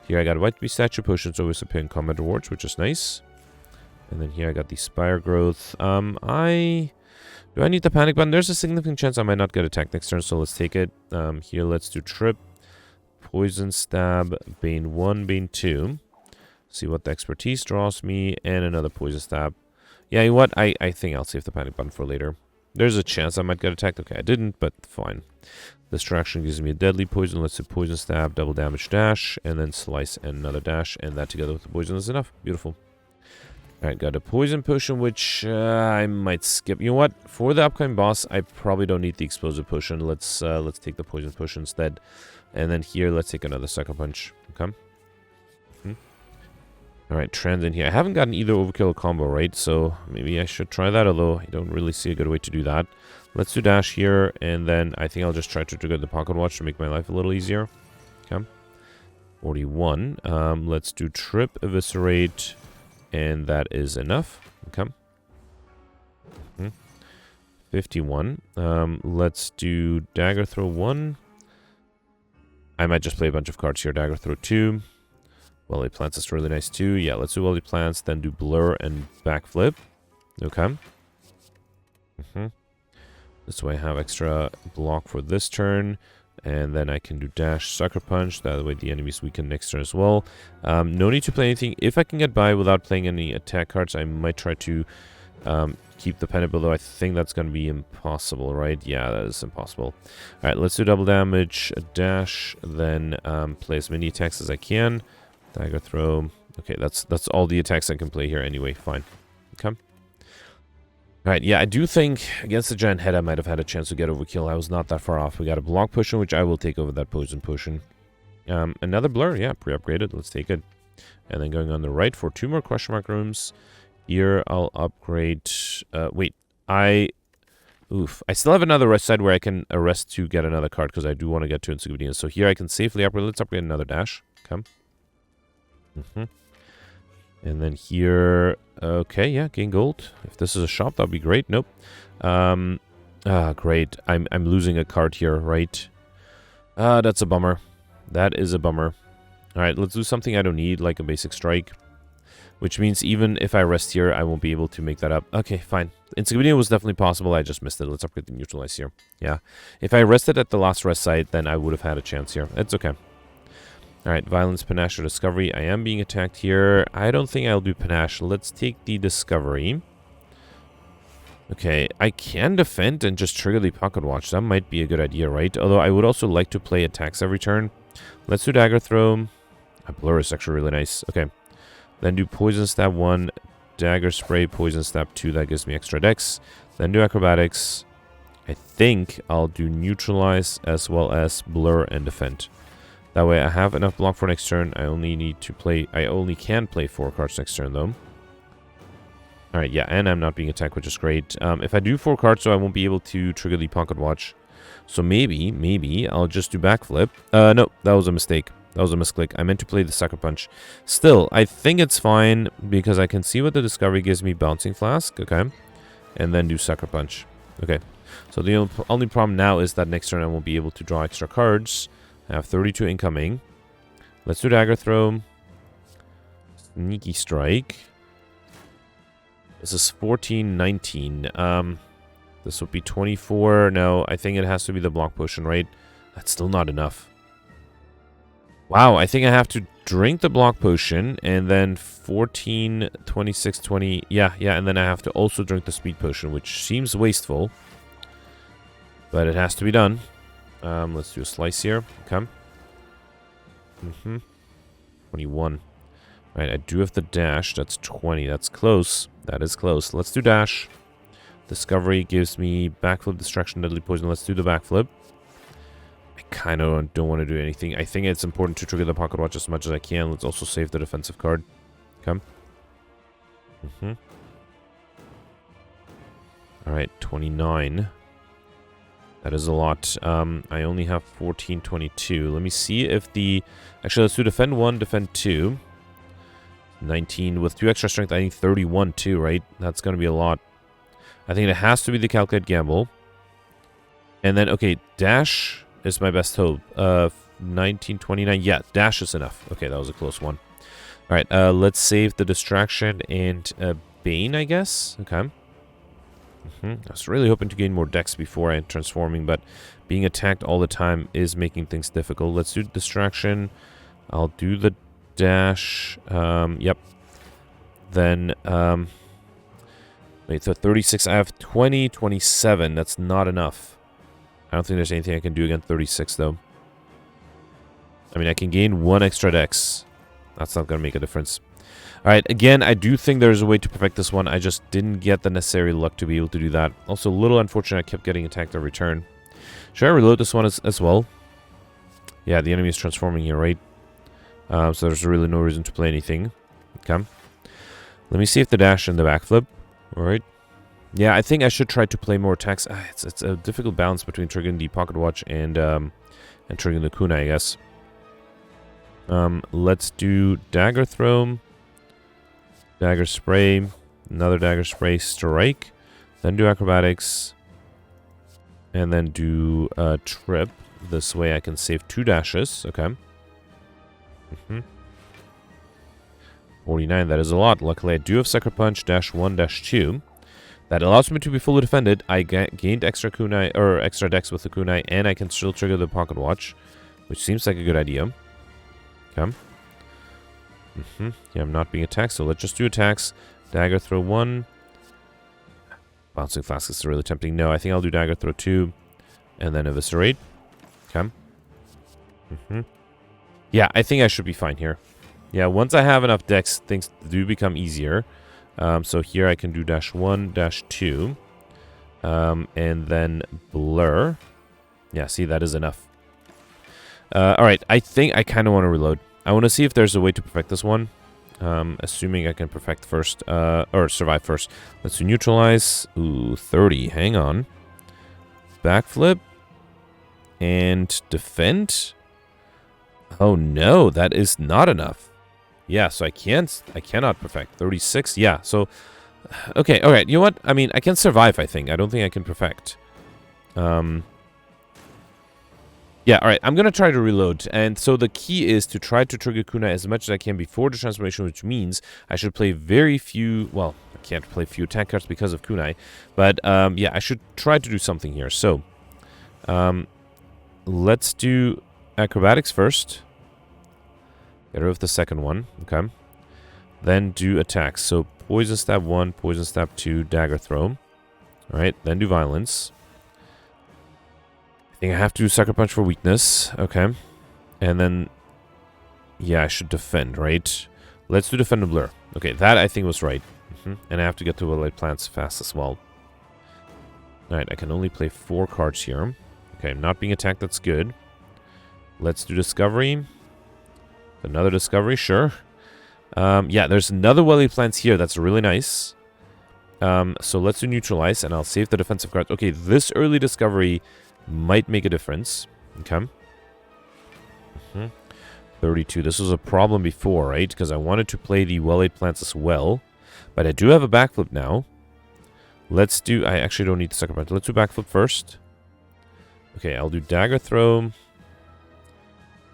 Here I got White Beast Statue Potions, always appear in combat rewards, which is nice. And then here I got the Spire Growth. Do I need the Panic Button? There's a significant chance I might not get attacked next turn, so let's take it. Here, let's do Trip, Poison Stab, Bane 1, Bane 2. See what the expertise draws me, and another Poison Stab. Yeah, you know what? I think I'll save the Panic Button for later. There's a chance I might get attacked. Okay, I didn't, but fine. Distraction gives me a deadly poison. Let's do Poison Stab, double damage dash, and then Slice and another dash, and that together with the poison is enough. Beautiful. Alright, got a Poison Potion, which I might skip. You know what? For the upcoming boss, I probably don't need the Explosive Potion. Let's take the Poison Potion instead. And then here, let's take another Sucker Punch. Okay. Alright, Transient here. I haven't gotten either Overkill or combo, right? So maybe I should try that, although I don't really see a good way to do that. Let's do dash here, and then I think I'll just try to trigger the Pocket Watch to make my life a little easier. Okay. 41. Let's do Trip, Eviscerate, and that is enough. Okay. 51. Let's do Dagger Throw 1. I might just play a bunch of cards here. Dagger Throw 2. Welly Plants is really nice too. Yeah, let's do Welly Plants, then do Blur and Backflip. Okay. This way I have extra block for this turn. And then I can do Dash, Sucker Punch. That way the enemy's weakened next turn as well. No need to play anything. If I can get by without playing any attack cards, I might try to keep the Pennant, although I think that's going to be impossible, right? Yeah, that is impossible. Alright, let's do double damage, a dash, then play as many attacks as I can. Dagger Throw. Okay, that's all the attacks I can play here anyway. Fine. Okay. Alright, yeah, I do think against the Giant Head I might have had a chance to get Overkill. I was not that far off. We got a Block Potion, which I will take over that Poison Potion. Another Blur, yeah, pre-upgraded. Let's take it. And then going on the right for 2 more question mark rooms. Here I'll upgrade... wait, I still have another rest side where I can arrest to get another card because I do want to get to Encyclopedia. So here I can safely upgrade. Let's upgrade another dash. Okay. And then here, okay, yeah, gain gold. If this is a shop, that'd be great. Nope. Great. I'm losing a card here, right? That's a bummer. That is a bummer. All right, let's do something I don't need, like a basic strike. Which means even if I rest here, I won't be able to make that up. Okay, fine. Encyclopedia was definitely possible. I just missed it. Let's upgrade the neutralize here. Yeah. If I rested at the last rest site, then I would have had a chance here. It's okay. Alright, Violence, Panache, or Discovery. I am being attacked here. I don't think I'll do Panache. Let's take the Discovery. Okay, I can defend and just trigger the Pocket Watch. That might be a good idea, right? Although I would also like to play attacks every turn. Let's do Dagger Throw. A Blur is actually really nice. Okay. Then do Poison Stab 1, Dagger Spray, Poison Stab 2. That gives me extra dex. Then do Acrobatics. I think I'll do Neutralize as well as Blur and Defend. That way I have enough block for next turn. I only can play 4 cards next turn though. Alright, yeah, and I'm not being attacked, which is great. If I do 4 cards, so I won't be able to trigger the Pocket Watch. So maybe I'll just do Backflip. No, that was a mistake. That was a misclick. I meant to play the Sucker Punch. Still, I think it's fine because I can see what the Discovery gives me. Bouncing Flask, okay. And then do Sucker Punch. Okay. So the only problem now is that next turn I won't be able to draw extra cards. I have 32 incoming. Let's do Dagger Throw. Sneaky Strike. This is 14, 19. This would be 24. No, I think it has to be the Block Potion, right? That's still not enough. Wow, I think I have to drink the block potion, and then 14, 26, 20... Yeah, and then I have to also drink the speed potion, which seems wasteful. But it has to be done. Let's do a slice here. Okay. 21. Right, I do have the dash. That's 20. That's close. That is close. Let's do dash. Discovery gives me backflip, distraction, deadly poison. Let's do the backflip. I kind of don't want to do anything. I think it's important to trigger the pocket watch as much as I can. Let's also save the defensive card. Okay. Alright, 29. That is a lot. I only have 14, 22. Let me see if the... Actually, let's do defend 1, defend 2. 19. With 2 extra strength, I need 31 too, right? That's going to be a lot. I think it has to be the calculate gamble. And then, okay, dash is my best hope. 19, 29. Yeah, dash is enough. Okay, that was a close one. Alright, let's save the distraction and Bane, I guess. Okay. I was really hoping to gain more dex before I transforming, but being attacked all the time is making things difficult. Let's do distraction. I'll do the dash. Yep. Then, wait, so 36. I have 20, 27. That's not enough. I don't think there's anything I can do against 36, though. I mean, I can gain 1 extra dex. That's not going to make a difference. Alright, again, I do think there's a way to perfect this one. I just didn't get the necessary luck to be able to do that. Also, a little unfortunate I kept getting attacked every turn. Should I reload this one as well? Yeah, the enemy is transforming here, right? So there's really no reason to play anything. Okay. Let me see if the dash and the backflip. Alright. Yeah, I think I should try to play more attacks. It's a difficult balance between triggering the pocket watch and triggering the kunai, I guess. Let's do dagger throw. Dagger spray, another dagger spray, strike, then do acrobatics, and then do trip. This way I can save 2 dashes. Okay. 49, that is a lot. Luckily I do have Sucker Punch, dash 1, dash 2. That allows me to be fully defended. I gained extra kunai, or extra dex with the kunai, and I can still trigger the pocket watch, which seems like a good idea. Okay. Yeah, I'm not being attacked, so let's just do attacks. Dagger throw 1. Bouncing Flask is really tempting. No, I think I'll do dagger throw 2. And then eviscerate. Okay. Yeah, I think I should be fine here. Yeah, once I have enough dex, things do become easier. So here I can do dash 1, dash 2. And then blur. Yeah, see, that is enough. Alright, I think I kind of want to reload. I want to see if there's a way to perfect this one. Assuming I can perfect first, or survive first. Let's do neutralize. Ooh, 30. Hang on. Backflip. And defend. Oh no, that is not enough. Yeah, so I cannot perfect. 36, yeah, so... Okay, alright, you know what? I mean, I can survive, I think. I don't think I can perfect. Yeah, alright, I'm gonna try to reload. And so the key is to try to trigger kunai as much as I can before the transformation, which means I should play very few... Well, I can't play few attack cards because of kunai. But, yeah, I should try to do something here. So, let's do acrobatics first. Get rid of the second one. Okay. Then do attacks. So, poison stab 1, poison stab 2, dagger throw. Alright, then do violence. I think I have to do sucker punch for weakness. Okay. And then... Yeah, I should defend, right? Let's do defend and blur. Okay, that I think was right. And I have to get to Willow Plants fast as well. Alright, I can only play 4 cards here. Okay, not being attacked, that's good. Let's do discovery. Another discovery, sure. Yeah, there's another Willow Plants here, that's really nice. So let's do neutralize, and I'll save the defensive cards. Okay, this early discovery might make a difference. Okay. 32. This was a problem before, right? Because I wanted to play the well-laid plants as well. But I do have a backflip now. Let's do... I actually don't need the sucker punch. Let's do backflip first. Okay, I'll do dagger throw.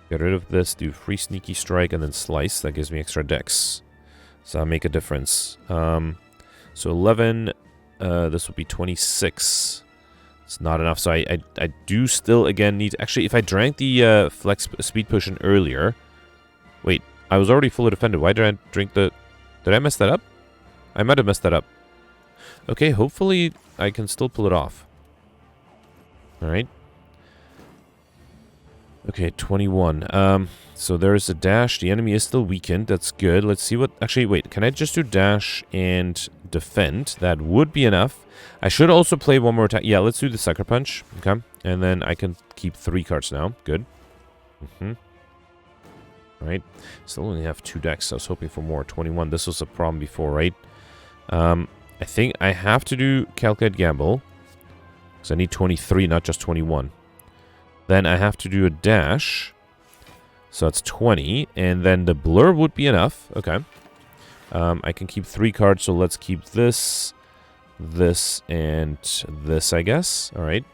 Get rid of this. Do free sneaky strike and then slice. That gives me extra dex. So I'll make a difference. So 11. This would be 26. It's not enough. So I do still, again, need... Actually, if I drank the flex speed potion earlier... Wait, I was already fully defended. Why did I drink the... Did I mess that up? I might have messed that up. Okay, hopefully I can still pull it off. Alright. Okay, 21. So there's a dash. The enemy is still weakened. That's good. Let's see what... Actually, wait. Can I just do dash and defend? That would be enough. I should also play one more attack. Yeah, let's do the Sucker Punch. Okay. And then I can keep 3 cards now. Good. Alright. Still only have 2 decks. I was hoping for more. 21. This was a problem before, right? I think I have to do Calculate Gamble. Because I need 23, not just 21. Then I have to do a dash. So that's 20. And then the blur would be enough. Okay. I can keep 3 cards, so let's keep this, and this, I guess. Alright.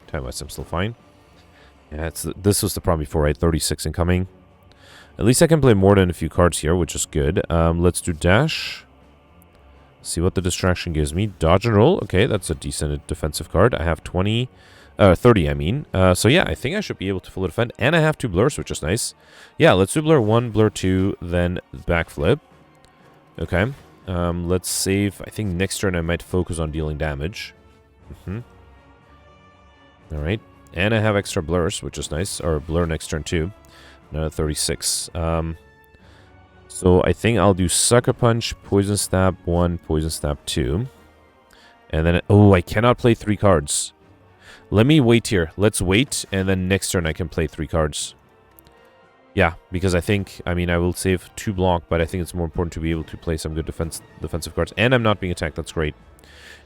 Time-wise, I'm still fine. Yeah, this was the problem before, right? 36 incoming. At least I can play more than a few cards here, which is good. Let's do dash. See what the distraction gives me. Dodge and roll. Okay, that's a decent defensive card. I have 30, I mean. So yeah, I think I should be able to fully defend. And I have 2 blurs, which is nice. Yeah, let's do blur 1, blur 2, then backflip. Okay. Let's save. I think next turn I might focus on dealing damage. Alright. And I have extra blurs, which is nice. Or blur next turn too. Another 36. So I think I'll do Sucker Punch, Poison Stab 1, Poison Stab 2. And then... Oh, I cannot play 3 cards. Let me wait here. Let's wait, and then next turn I can play 3 cards. Yeah, because I think... I mean, I will save 2 block, but I think it's more important to be able to play some good defensive cards. And I'm not being attacked. That's great.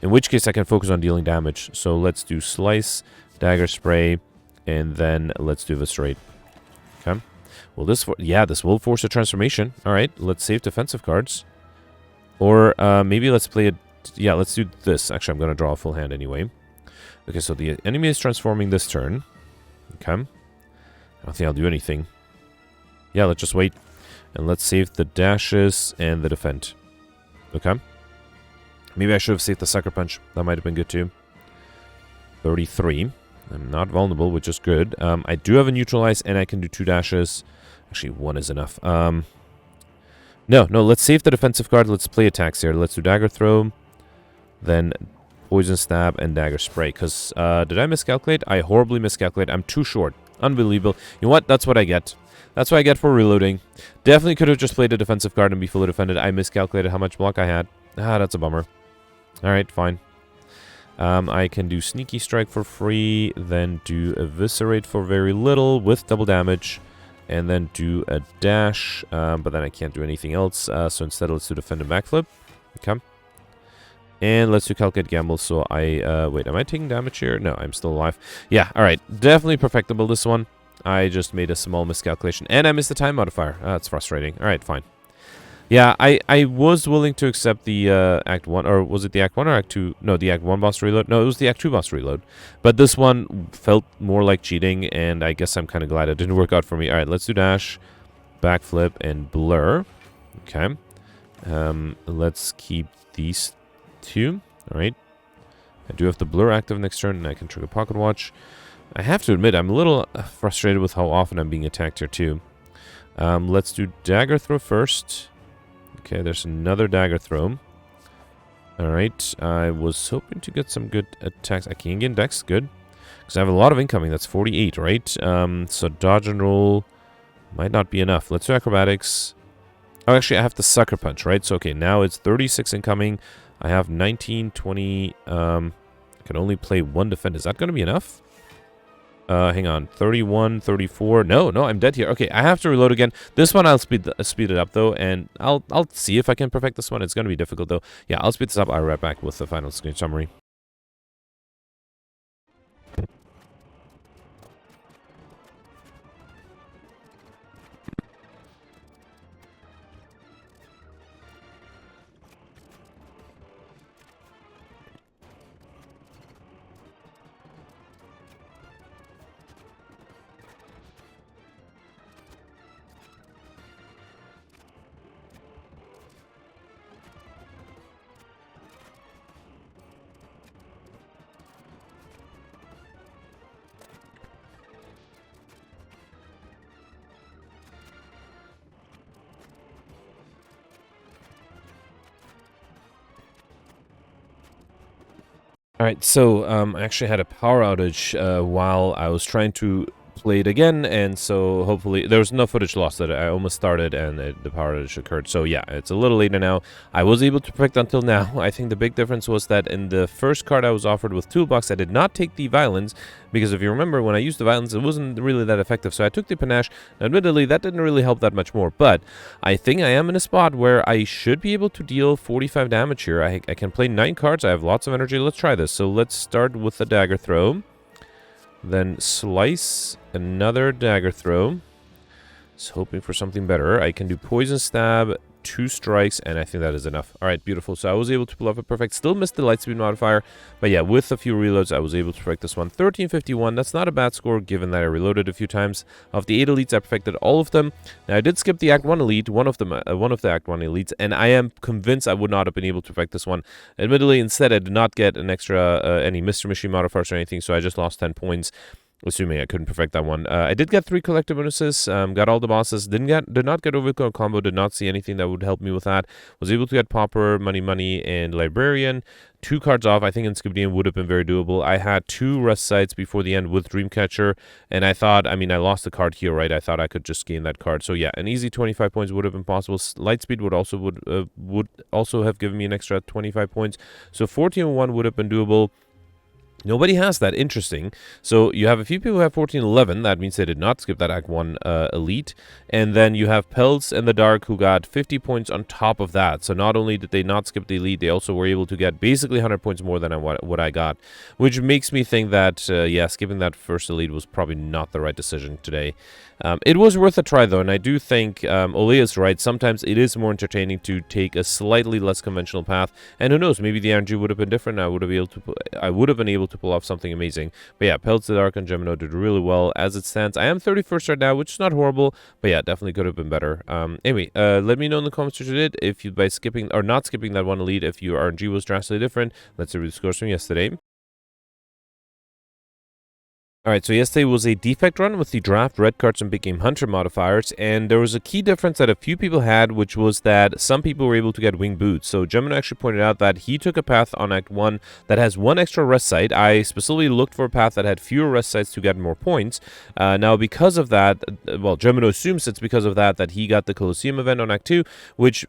In which case, I can focus on dealing damage. So let's do Slice, Dagger Spray, and then let's do Eviscerate. Okay. Well, this will force a transformation. All right, let's save defensive cards. Or maybe let's play it. Yeah, let's do this. Actually, I'm going to draw a full hand anyway. Okay, so the enemy is transforming this turn. Okay. I don't think I'll do anything. Yeah, let's just wait. And let's save the dashes and the defend. Okay. Maybe I should have saved the Sucker Punch. That might have been good too. 33. I'm not vulnerable, which is good. I do have a Neutralize, and I can do 2 dashes. Actually, 1 is enough. No, let's save the defensive card. Let's play attacks here. Let's do Dagger Throw, then Poison Stab, and Dagger Spray. Because, did I miscalculate? I horribly miscalculate. I'm too short. Unbelievable. You know what? That's what I get. That's what I get for reloading. Definitely could have just played a defensive card and be fully defended. I miscalculated how much block I had. Ah, that's a bummer. Alright, fine. I can do Sneaky Strike for free, then do Eviscerate for very little with double damage, and then do a dash, but then I can't do anything else, so instead let's do Defend and Backflip. Okay. And let's do Calculate Gamble, so wait, am I taking damage here? No, I'm still alive. Yeah, alright, definitely perfectable this one. I just made a small miscalculation, and I missed the time modifier. That's frustrating. Alright, fine. Yeah, I was willing to accept the Act 1, or was it the Act 1 or Act 2? No, the Act 1 boss reload. No, it was the Act 2 boss reload. But this one felt more like cheating, and I guess I'm kind of glad it didn't work out for me. Alright, let's do dash, backflip, and blur. Okay. Let's keep these 2. Alright. I do have the blur active next turn, and I can trigger Pocket Watch. I have to admit, I'm a little frustrated with how often I'm being attacked here, too. Let's do Dagger Throw first. Okay, there's another Dagger Throw. Alright, I was hoping to get some good attacks. I can gain dex, good. Because I have a lot of incoming, that's 48, right? So Dodge and Roll might not be enough. Let's do Acrobatics. Oh, actually, I have the Sucker Punch, right? So, okay, now it's 36 incoming. I have 19, 20. I can only play 1 defend. Is that going to be enough? Hang on. 31, 34. No, I'm dead here. Okay, I have to reload again. This one I'll speed it up, though, and I'll see if I can perfect this one. It's going to be difficult, though. Yeah, I'll speed this up. I'll be right back with the final screen summary. Alright, so I actually had a power outage while I was trying to play it again, and so hopefully there was no footage lost. That I almost started and the power outage occurred. So yeah, it's a little later now. I was able to perfect until now. I think the big difference was that in the first card I was offered with Toolbox, I did not take the Violence, because if you remember, when I used the Violence, it wasn't really that effective. So I took the Panache. Admittedly, that didn't really help that much more, but I think I am in a spot where I should be able to deal 45 damage here. I can play 9 cards. I have lots of energy. Let's try this. So let's start with the Dagger Throw. Then Slice, another Dagger Throw. Just hoping for something better. I can do Poison Stab, 2 strikes, and I think that is enough. Alright, beautiful. So I was able to pull off a perfect. Still missed the Lightspeed modifier, but yeah, with a few reloads, I was able to perfect this one. 1351, that's not a bad score, given that I reloaded a few times. Of the 8 elites, I perfected all of them. Now, I did skip the Act 1 elite, one of the Act 1 elites, and I am convinced I would not have been able to perfect this one. Admittedly, instead, I did not get an extra, any Mr. Machine modifiers or anything, so I just lost 10 points. Assuming I couldn't perfect that one. I did get 3 collective bonuses, got all the bosses, did not get overkill combo, did not see anything that would help me with that. Was able to get Pauper, Money, and Librarian. 2 cards off. I think Inscription would have been very doable. I had 2 rest sites before the end with Dreamcatcher, and I thought, I mean, I lost the card here, right? I thought I could just gain that card. So yeah, an easy 25 points would have been possible. Lightspeed would also have given me an extra 25 points. So 14-1 would have been doable. Nobody has that. Interesting. So you have a few people who have 1411. That means they did not skip that Act 1 elite. And then you have Pelts and the Dark who got 50 points on top of that. So not only did they not skip the elite, they also were able to get basically 100 points more than what I got. Which makes me think that, yeah, skipping that first elite was probably not the right decision today. It was worth a try, though, and I do think Ole is right. Sometimes it is more entertaining to take a slightly less conventional path, and who knows, maybe the energy would have been different. I would have been able to pull off something amazing. But yeah, Pelts the Dark and Gemino did really well as it stands. I am 31st right now, which is not horrible, but yeah, definitely could have been better. Anyway, let me know in the comments what you did. If you, by skipping or not skipping that one elite, if your RNG was drastically different. Let's review the scores from yesterday. Alright, so yesterday was a defect run with the draft, red cards, and big game hunter modifiers, and there was a key difference that a few people had, which was that some people were able to get wing boots. So Gemini actually pointed out that he took a path on Act 1 that has 1 extra rest site. I specifically looked for a path that had fewer rest sites to get more points. Now, because of that, well, Gemini assumes it's because of that he got the Colosseum event on Act 2, which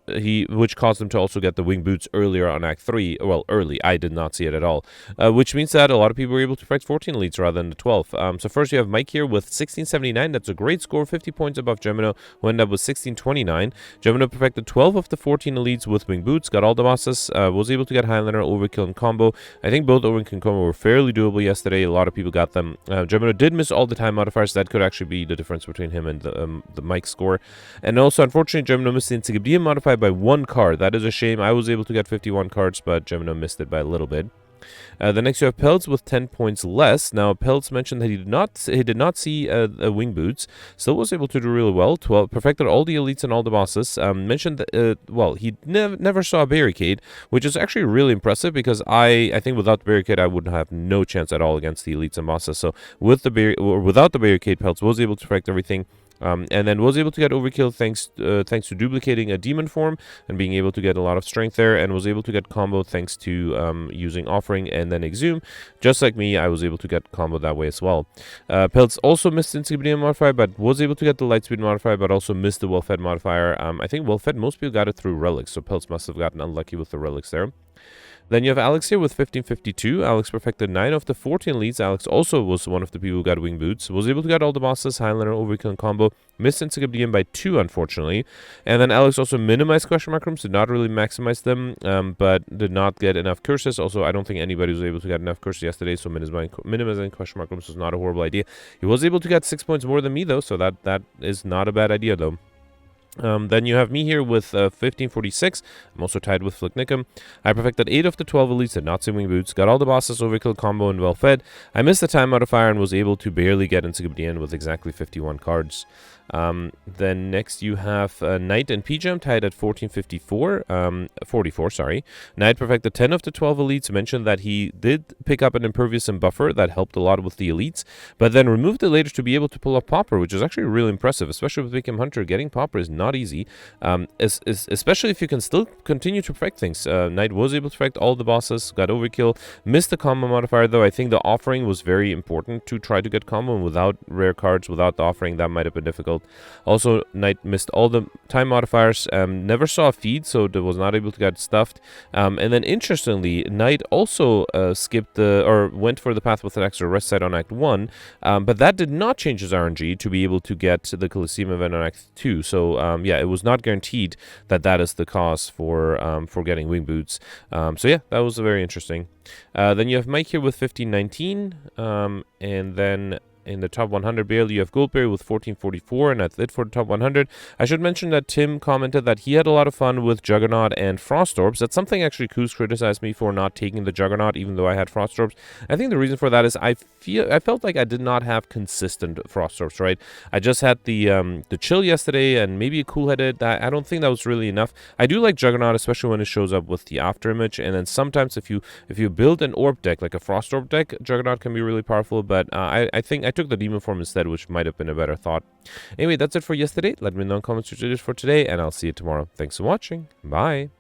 caused him to also get the wing boots earlier on Act 3. Well, early. I did not see it at all. Which means that a lot of people were able to perfect 14 elites rather than the 12. So first you have Mike here with 1679. That's a great score, 50 points above Gemino, who ended up with 1629. Gemino perfected 12 of the 14 elites with wing boots, got all the bosses, was able to get Highlander, Overkill, and combo. I think both Overkill and combo were fairly doable yesterday. A lot of people got them. Gemino did miss all the time modifiers. That could actually be the difference between him and the Mike score. And also, unfortunately, Gemino missed the Insignifiant modifier by 1 card. That is a shame. I was able to get 51 cards, but Gemino missed it by a little bit. The next you have Pelts with 10 points less. Now, Pelts mentioned that he did not see wing boots. Still was able to do really well. Perfected all the elites and all the bosses. Mentioned that, well, he never saw a barricade, which is actually really impressive because I think without the barricade, I would have no chance at all against the elites and bosses. So with the without the barricade, Pelts was able to perfect everything. And then was able to get overkill thanks to duplicating a demon form and being able to get a lot of strength there, and was able to get combo thanks to using offering and then exhume. Just like me, I was able to get combo that way as well. Pelts also missed the Insignifiant modifier, but was able to get the Lightspeed modifier, but also missed the Well-Fed modifier. I think Well-Fed, most people got it through relics, so Pelts must have gotten unlucky with the relics there. Then you have Alex here with 1552. Alex perfected 9 of the 14 elites. Alex also was one of the people who got wing boots. Was able to get all the bosses, Highlander, Overkill, and combo. Missed Insignifiant by 2, unfortunately. And then Alex also minimized question mark rooms. Did not really maximize them, but did not get enough curses. Also, I don't think anybody was able to get enough curses yesterday, so minimizing question mark rooms was not a horrible idea. He was able to get 6 points more than me, though, so that is not a bad idea, though. Then you have me here with 1546. I'm also tied with Flick Nickum. I perfected 8 of the 12 elites, did not see wing boots, got all the bosses, overkill, combo, and well fed. I missed the time modifier and was able to barely get into the end with exactly 51 cards. Then next you have Knight and P-Jam tied at 44, sorry. Knight perfected 10 of the 12 elites, mentioned that he did pick up an Impervious and Buffer that helped a lot with the elites, but then removed it later to be able to pull up Pauper, which is actually really impressive, especially with Become Hunter. Getting Pauper is not easy, especially if you can still continue to perfect things. Knight was able to perfect all the bosses, got Overkill, missed the combo modifier though. I think the offering was very important to try to get combo, and without rare cards, without the offering, that might have been difficult. Also, Knight missed all the time modifiers, never saw a feed, so was not able to get stuffed. And then interestingly, Knight also went for the path with an extra rest side on Act 1, but that did not change his RNG to be able to get the Colosseum event on Act 2. So yeah, it was not guaranteed that is the cause for getting Wing Boots. So yeah, that was very interesting. Then you have Mike here with 1519, and then in the top 100 barely, you have Goldberry with 1444, and that's it for the top 100. I should mention that Tim commented that he had a lot of fun with Juggernaut and Frost Orbs. That's something actually Kuz criticized me for not taking the Juggernaut, even though I had Frost Orbs. I think the reason for that is I felt like I did not have consistent Frost Orbs, right? I just had the Chill yesterday and maybe a Cool-Headed. I don't think that was really enough. I do like Juggernaut, especially when it shows up with the After Image, and then sometimes if you build an Orb deck, like a Frost Orb deck, Juggernaut can be really powerful, but I think I took the Demon form instead, which might have been a better thought. Anyway, that's it for yesterday. Let me know in the comments what you did for today, and I'll see you tomorrow. Thanks for watching. Bye.